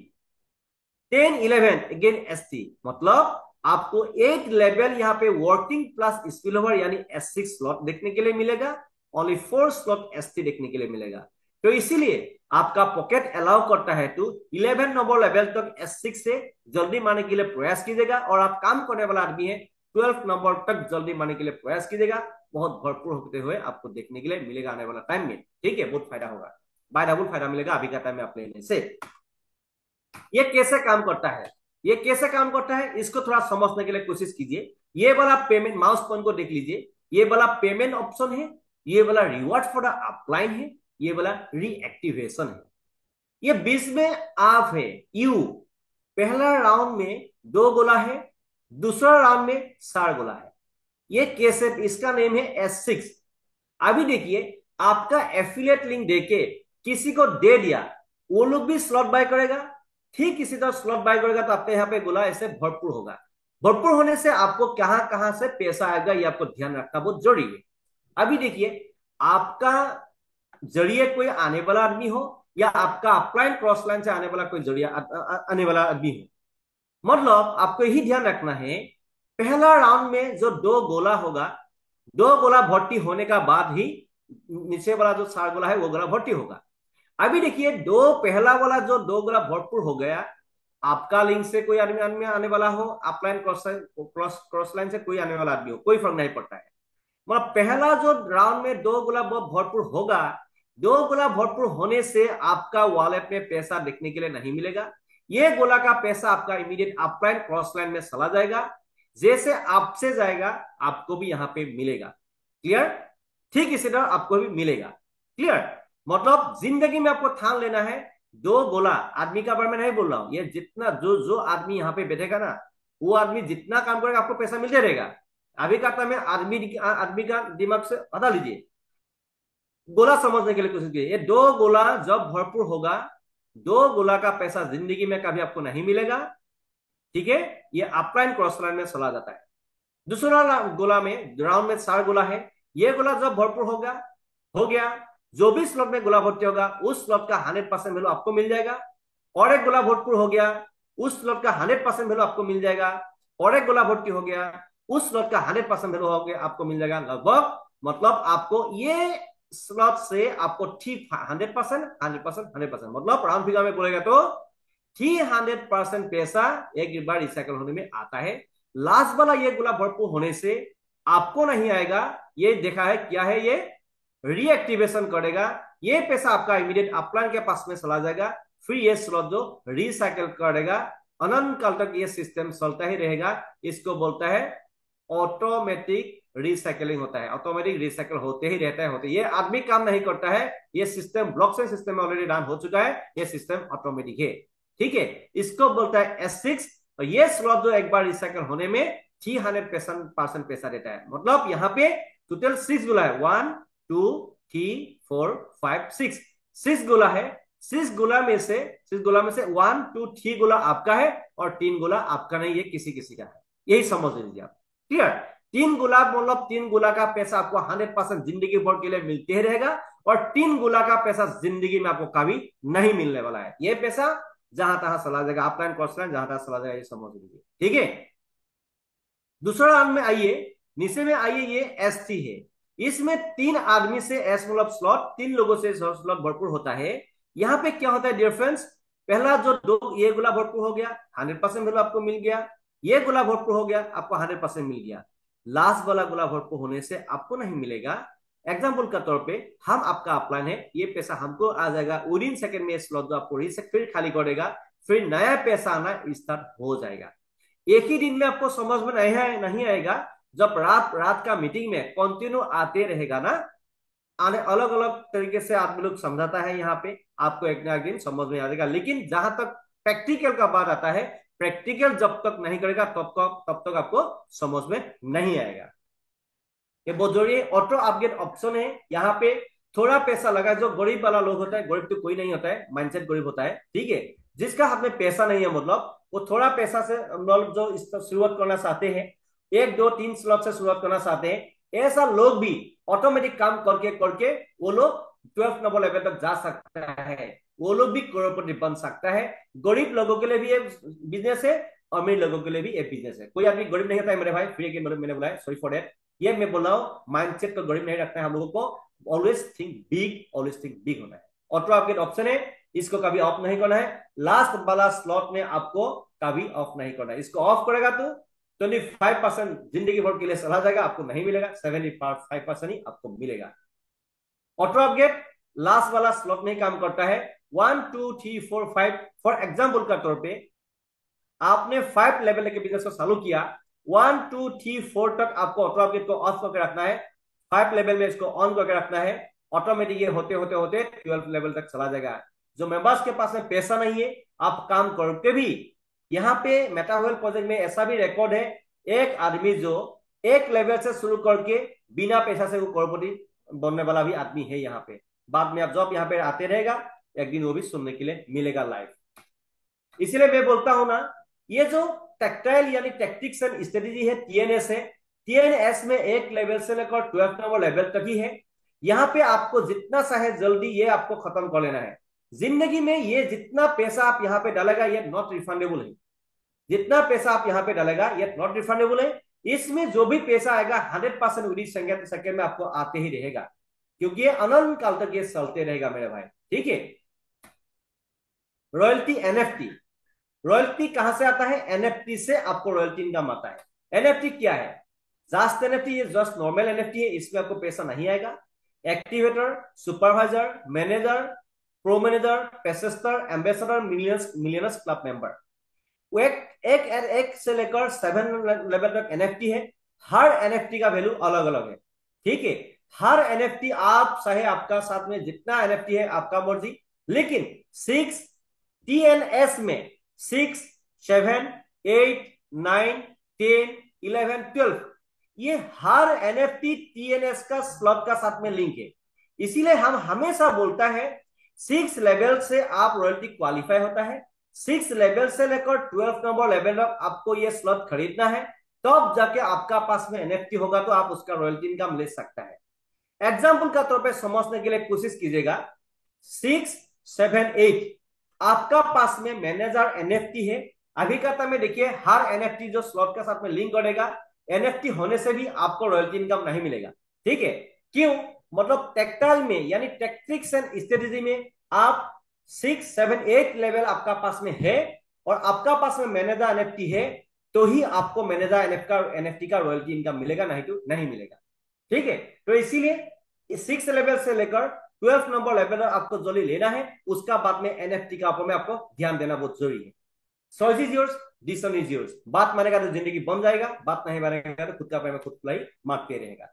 10 11 again S3। मतलब आपको 8 लेवल यहाँ पे वर्किंग प्लस स्पिल ओवर यानी S6 स्लॉट देखने के लिए मिलेगा, ओनली 4 स्लॉट S3 देखने के लिए मिलेगा। तो इसीलिए आपका पॉकेट अलाउ करता है तो 11 नंबर लेवल तक S6 से जल्दी मारने के लिए प्रयास कीजिएगा, और आप काम करने वाला आदमी है 12 नंबर तक जल्दी मारने के लिए प्रयास कीजिएगा, बहुत भरपूर होते हुए आपको देखने के लिए मिलेगा आने वाला टाइम में। ठीक है, बहुत फायदा होगा, बाय डबल फायदा मिलेगा अभी का टाइम में आप लेने से। ये कैसे काम करता है, ये कैसे काम करता है इसको थोड़ा समझने के लिए कोशिश कीजिए। ये वाला पेमेंट माउस पॉइंट को देख लीजिए, ये वाला पेमेंट ऑप्शन है, ये वाला रिवॉर्ड फॉर द अपलाइन है, ये वाला रीएक्टिवेशन है। ये बीच में आप है यू, पहला राउंड में 2 गोला है, दूसरा राउंड में 4 गोला है। ये कैसे, इसका नेम है S6। अभी देखिए आपका एफिलिएट लिंक देके किसी को दे दिया, वो लोग भी स्लॉट बाय करेगा, ठीक इसी तरह स्लॉट बाय करेगा तो आपके यहाँ पे गोला ऐसे भरपूर होगा। भरपूर होने से आपको कहां कहां से पैसा आएगा ये आपको ध्यान रखना बहुत जरूरी है। अभी देखिए आपका जरिए कोई आने वाला आदमी हो या आपका अपलाइन क्रॉस लाइन से आने वाला कोई जरिया आने वाला आदमी हो, मतलब आपको यही ध्यान रखना है पहला राउंड में जो 2 गोला होगा, 2 गोला भर्ती होने का बाद ही नीचे वाला जो 4 गोला है वो गोला भर्ती होगा। अभी देखिए दो पहला वाला जो 2 गोला भरपूर हो गया, आपका लिंक से कोई आदमी आदमी आने वाला हो, अपलाइन क्रॉस लाइन से कोई आने वाला आदमी हो, कोई फर्क नहीं पड़ता है। मतलब पहला जो राउंड में 2 गोला भरपूर होगा, 2 गोला भरपूर होने से आपका वॉलेट में पैसा देखने के लिए नहीं मिलेगा। ये गोला का पैसा आपका इमीडिएट अपलाइन क्रॉस लाइन में चला जाएगा, जैसे आपसे जाएगा आपको भी यहाँ पे मिलेगा। क्लियर, ठीक इसी तरह आपको भी मिलेगा। क्लियर, मतलब जिंदगी में आपको ठान लेना है 2 गोला, आदमी का बारे में नहीं बोल रहा हूं, ये जितना जो जो आदमी यहाँ पे बैठेगा ना, वो आदमी जितना काम करेगा आपको पैसा मिलते रहेगा। अभी का टाइम में आदमी आदमी का दिमाग से हटा लीजिए, गोला समझने के लिए कोशिश कीजिए। ये 2 गोला जब भरपूर होगा, 2 गोला का पैसा जिंदगी में कभी आपको नहीं मिलेगा। ठीक है, ये अपलाइन क्रॉस लाइन में चला जाता है। दूसरा गोला में राउंड में 4 गोला है, ये गोला जब भरपूर होगा, हो गया, जो भी स्लॉट में गोला भर्ती होगा उस स्लॉट का 100% वैल्यू आपको मिल जाएगा। और एक गोला भरपूर हो गया, उस स्लॉट का 100% वैल्यू आपको मिल जाएगा। और एक गोला भर्ती हो गया, उस स्लॉट का 100% वैल्यू हो गया आपको मिल जाएगा लगभग। मतलब आपको ये स्लॉट से आपको ठीक 100% 100% 100%, मतलब राउंड फिगर में बोलेगा तो 300% पैसा एक बार रिसाइकल होने में आता है। लास्ट वाला ये गोला भरपूर होने से आपको नहीं आएगा, ये देखा है क्या है, ये रीएक्टिवेशन करेगा, ये पैसा आपका इमीडिएट अपलाइन के पास में चला जाएगा, फिर ये स्लॉट जो रिसाइकल करेगा, अनंत काल तक ये सिस्टम चलता ही रहेगा। इसको बोलता है ऑटोमेटिक रिसाइकलिंग होता है, ऑटोमेटिक रिसाइकल होते ही रहता है, होते ये आदमी काम नहीं करता है, ये सिस्टम ब्लॉकचेन सिस्टम में ऑलरेडी रन हो चुका है, ये सिस्टम ऑटोमेटिक है। ठीक है, इसको बोलता है S6। और ये स्लॉट जो एक बार रिसाइकल होने में 300% पैसा देता है। मतलब यहाँ पे टोटल 6 गोला है, 1 2 3 4 5 6, 6 गोला है। 6 गोला में से 1 2 3 गोला आपका है और 3 गोला आपका नहीं, ये किसी किसी का है, यही समझ लीजिए आप। क्लियर? 3 गोला मतलब 3 गोला का पैसा आपको 100% जिंदगी भर के लिए मिलते ही रहेगा, और 3 गोला का पैसा जिंदगी में आपको कभी नहीं मिलने वाला है। ये पैसा जहां तहां चला जाएगा, अपलाइन कॉस्टलाइन जहां तहां चला जाएगा, ये समझ लीजिए। ठीक है, दूसरा राउंड में आइए, नीचे में आइए, ये S3 है। इसमें 3 आदमी से एस मतलब स्लॉट, 3 लोगों से स्लॉट भरपूर होता है। यहाँ पे क्या होता है डिफरेंस, पहला जो दो ये गोला भरपूर हो गया, 100% वैल्यू आपको मिल गया। ये गोला भरपूर हो गया, आपको 100% मिल गया। लास्ट वाला गोला भरपूर होने से आपको नहीं मिलेगा। एग्जाम्पल के तौर पे हम आपका अपलाइन है, ये पैसा हमको आ जाएगा विद इन सेकंड में, स्लॉट जो आपको फिर खाली करेगा, फिर नया पैसा आना स्टार्ट हो जाएगा। एक ही दिन में आपको समझ में नहीं आएगा, जब रात रात का मीटिंग में कंटिन्यू आते रहेगा ना, आने अलग अलग तरीके से आदमी लोग समझाता है, यहाँ पे आपको एक ना एक दिन समझ में आ जाएगा। लेकिन जहां तक प्रैक्टिकल का बात आता है, प्रैक्टिकल जब तक नहीं करेगा तब तक आपको समझ में नहीं आएगा। ये बहुत जरूरी है। ऑटो अपग्रेड ऑप्शन है, यहाँ पे थोड़ा पैसा लगा, जो गरीब वाला लोग होता है, गरीब तो कोई नहीं होता है, माइंडसेट गरीब होता है, ठीक है, जिसका हाथ में पैसा नहीं है, मतलब वो थोड़ा पैसा से मतलब जो इस शुरुआत करना चाहते हैं, 1 2 3 स्लॉट से शुरुआत करना चाहते हैं, ऐसा लोग भी ऑटोमेटिक काम करके करके वो लोग 12 नंबर लेवल तक जा सकता है, वो लोग भी करोड़पति बन सकता है। गरीब लोगों के लिए भी ये बिजनेस है, अमीर लोगों के लिए भी ये बिजनेस है। कोई आदमी गरीब नहीं होता है मेरे भाई, फ्री के मैंने बोला है, सॉरी फॉर दैट। ये मैं बोल रहा हूँ, माइंडसेट को गरीब नहीं रखना है हम लोगों को, always think big, always think big होना है। ऑटो अपग्रेड ऑप्शन है, इसको कभी ऑफ नहीं करना है। लास्ट वाला स्लॉट में आपको कभी ऑफ नहीं करना है, इसको ऑफ करेगा तो 25% जिंदगी भर के लिए चला जाएगा, आपको नहीं मिलेगा, 75% ही आपको मिलेगा। ऑटो अपग्रेड लास्ट वाला स्लॉट में काम करता है, 1 2 3 4 5। फॉर एग्जाम्पल का तौर पे आपने 5 लेवल के बिजनेस को चालू किया, 1 2 3 4 तक आपको ऑटो अपग्रेड को ऑफ करके रखना है, 5 लेवल में इसको ऑन करके रखना है। ऑटोमेटिक ये होते होते होते 12 लेवल तक चला जाएगा। जो मेंबर्स के पास में पैसा नहीं है, आप काम करके भी, यहाँ पे मेटावेल प्रोजेक्ट में ऐसा भी रिकॉर्ड है, एक आदमी जो 1 लेवल से शुरू करके बिना पैसा से वो करोड़पति बनने वाला भी आदमी है यहाँ पे। बाद में आप जब यहाँ पे आते रहेगा, एक दिन वो भी सुनने के लिए मिलेगा लाइव। इसीलिए मैं बोलता हूं ना, ये जो टैक्टाइल यानी टैक्टिक्स एंड स्ट्रेटेजी है, टीएनएस है, टीएनएस में 1 लेवल से लेकर 12 नंबर लेवल तक ही है। यहाँ पे आपको जितना चाहे जल्दी ये आपको खत्म कर लेना है। जिंदगी में ये जितना पैसा आप यहाँ पे डालेगा, ये नॉट रिफंडेबल है। जितना पैसा आप यहाँ पे डालेगा, ये नॉट रिफंडेबल है। इसमें जो भी पैसा आएगा 100% विद सेकंड में आपको आते ही रहेगा, क्योंकि ये अनंत काल तक ये चलते रहेगा मेरे भाई। ठीक है, रॉयल्टी एनएफटी, रॉयल्टी कहां से आता है, एनएफटी से आपको रॉयल्टी इनकम आता है। एनएफटी क्या है, जस्ट एनएफटी, ये जस्ट नॉर्मल एनएफटी है, इसमें आपको पैसा नहीं आएगा। Activator, supervisor, manager, pro manager, pacesetter, ambassador, millionaires club member, वो एक से लेकर 7 लेवल तक एनएफटी है। हर एनएफटी का वैल्यू अलग अलग है। ठीक है, हर एनएफटी आप चाहे आपका साथ में जितना एनएफटी है आपका मर्जी, लेकिन 6 टीएनएस में 6 7 8 9 10 11 12, ये हर एनएफटी टीएनएस का स्लॉट का साथ में लिंक है। इसीलिए हम हमेशा बोलता है 6 लेवल से आप रॉयल्टी क्वालिफाई होता है, 6 लेवल से लेकर 12 नंबर लेवल तक आपको ये स्लॉट खरीदना है, तब जाके आपका पास में एनएफटी होगा तो आप उसका रॉयल्टी इनकम ले सकता है। एग्जाम्पल का तौर पे समझने के लिए कोशिश कीजिएगा, 6 7 8 आपका पास में मैनेजर एनएफटी है। अभी का टाइम में देखिए, हर एनएफटी जो स्लॉट के साथ में लिंक करेगा, एनएफटी होने से भी आपको रॉयल्टी इनकम नहीं मिलेगा। ठीक है, क्यों, मतलब टेक्टाइल में यानी टैक्टिक्स एंड स्ट्रेटेजी में आप 6 7 8 लेवल आपका पास में है और आपका पास में मैनेजर एनएफटी है, तो ही आपको मैनेजर एनएफटी का रॉयल्टी इनकम मिलेगा, नहीं तो नहीं मिलेगा। ठीक है, तो इसीलिए 6 लेवल से लेकर 12 नंबर लेवल आपको जो लेना है, उसका बाद में एनएफटी का ऊपर में आपको ध्यान देना बहुत जरूरी है। Choice is yours, decision is yours. बात मानेगा तो जिंदगी बन जाएगा, बात नहीं मानेगा तो खुद का पैर में खुद खुलाई मारते रहेगा।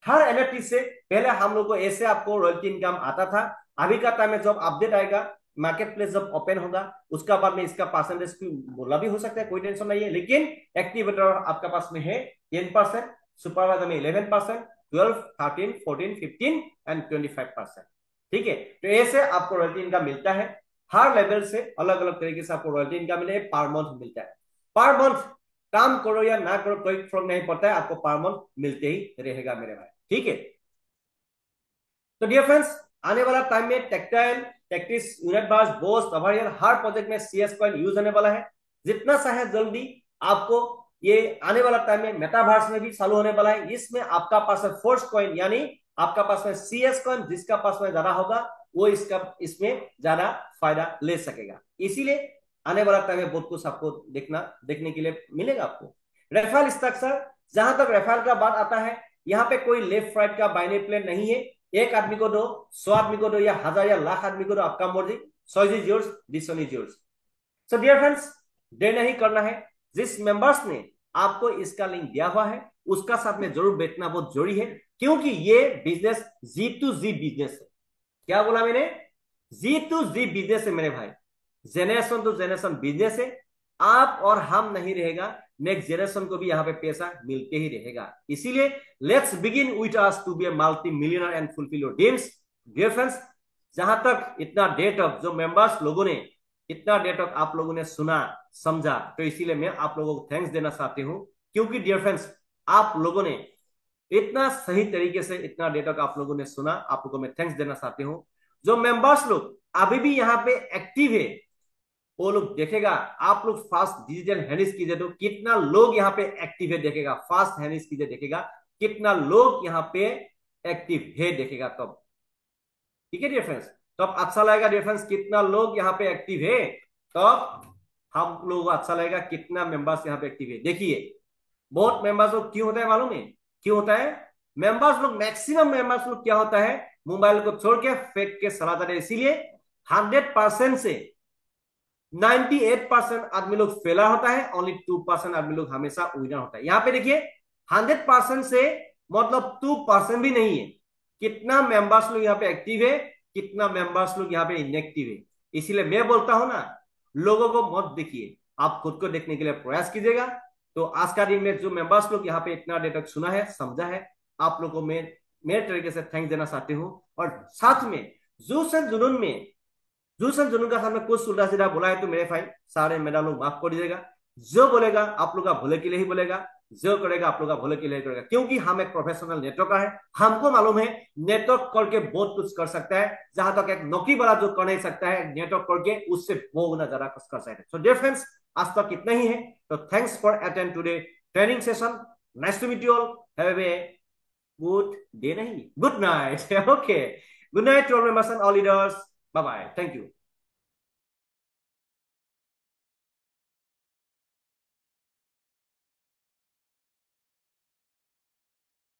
हर एनएफटी से पहले हम लोग को ऐसे आपको रॉयल्टी इनकम आता था। अभी का टाइम में जब अपडेट आएगा, मार्केट प्लेस जब ओपन होगा, उसका बाद में इसका परसेंटेज बोला भी हो सकता है, कोई टेंशन नहीं है। लेकिन एक्टिवेटर आपका पास में है 10%, सुपरवाइजर में 11%, 12, 13, 14, 15 एंड 25%। ठीक है, तो ऐसे आपको रॉयल्टी इनकम मिलता है। हर लेवल से अलग अलग तरीके से आपको रॉयल्टी इनकम मिले, पर मंथ मिलता है। पर मंथ काम करो या ना करो कोई फर्क नहीं पड़ता है, आपको पर मंथ मिलते ही रहेगा मेरे भाई। ठीक है, तो डियर फ्रेंड्स, आने वाला टाइम में टेक्टाइल, टेक्टिस, यूनिट बार्स, बोस, तवारियल हर प्रोजेक्ट में सीएस कॉइन यूज होने वाला है। जितना सा है जल्दी आपको ये आने वाला टाइम में मेटावर्स में भी चालू होने वाला है। इसमें आपका पास है फोर्स कॉइन, यानी आपका पास में सीएस कॉइन, जिसका पास में ज्यादा होगा वो इसका इसमें ज्यादा फायदा ले सकेगा। इसीलिए आने वाला टाइम में बहुत कुछ आपको देखने के लिए मिलेगा आपको। रेफरल स्ट्रक्चर, जहां तक रेफरल का बात आता है, यहाँ पे कोई लेफ्ट राइट का बाइनरी प्लेन नहीं है। एक आदमी को दो, 100 आदमी को दो, या 1000 या लाख आदमी को दो, आपका मर्जी। Choice is yours, decision is yours. So dear friends, देर नहीं करना है। जिस मेंबर्स ने आपको इसका लिंक दिया हुआ है उसका साथ में जरूर बैठना बहुत जरूरी है, क्योंकि ये business G to G business है। क्या बोला मैंने? जी टू जी बिजनेस है मेरे भाई, जेनरेशन टू जेनरेशन बिजनेस है। आप और हम नहीं रहेगा, नेक्स्ट जनरेशन को भी यहाँ पे पैसा मिलते ही रहेगा। इसीलिए let's begin with us to be a multi millionaire and fulfil your dreams. Dear friends, जहां तक इतना डेट ऑफ जो मेंबर्स लोगों ने इतना डेट ऑफ आप लोगों ने सुना समझा, तो इसीलिए मैं आप लोगों को थैंक्स देना चाहती हूँ। क्योंकि डियर फ्रेंड्स, आप लोगों ने इतना सही तरीके से इतना डेटा का आप लोगों ने सुना, आप लोगों को मैं थैंक्स देना चाहती हूँ। जो मेंबर्स लोग अभी भी यहाँ पे एक्टिव है, वो लोग देखेगा। आप लोग फास्ट डिजिटल हैंडिस कीजिए तो कितना लोग यहाँ पे एक्टिव है देखेगा। फास्ट हैंडिस कीजिए, देखेगा कितना लोग यहाँ पे एक्टिव है देखेगा तब। ठीक है डियर फ्रेंड्स, तब अच्छा लगेगा डियर फ्रेंड्स कितना लोग यहाँ पे एक्टिव है, तब हम लोग को अच्छा लगेगा कितना मेंबर्स यहाँ पे एक्टिव है। देखिए, बहुत मेंबर्स लोग क्यों होता है मालूम है? क्यों होता है? मेंबर्स लोग, मैक्सिमम मेंबर्स लोग क्या होता है, मोबाइल को छोड़ के फेंक के सलाह देते हैं। इसीलिए 100% से 98% आदमी लोग फेलर होता है, ओनली 2% आदमी लोग हमेशा विनर होता है। यहाँ पे देखिए, 100% से मतलब 2% भी नहीं है। कितना मेंबर्स लोग यहाँ पे एक्टिव है, कितना मेंबर्स लोग यहाँ पे इनएक्टिव है। इसीलिए मैं बोलता हूं ना, लोगों को मत देखिए, आप खुद को देखने के लिए प्रयास कीजिएगा। तो आज का दिन में जो मेंबर्स लोग यहाँ पे इतना डेटा सुना है समझा है, आप लोगों को मैं मेरे तरीके से थैंक्स देना चाहती हूँ। और साथ में जोश एंड जुनून में, जोश एंड जुनून का सामने कुछ उल्टा सीधा बोला है तो मेरे भाई सारे मेरा लोग माफ कर दीजिएगा। जो बोलेगा आप लोग का भले के लिए ही बोलेगा, जो करेगा आप लोग का भले के लिए करेगा। क्योंकि हम एक प्रोफेशनल नेटवर्कर है, हमको मालूम है नेटवर्क करके बहुत कुछ कर सकता है, जहां तक एक नौकरी वाला जो कर नहीं सकता है नेटवर्क करके, उससे वो गुना ज्यादा कुछ कर सकता है। सो डियर फ्रेंड्स, आज तक इतना ही है। तो thanks for attend today training session. Nice to meet you all. Have a good day, नहीं good night. Okay, good night to all members and all leaders. Bye bye, thank you.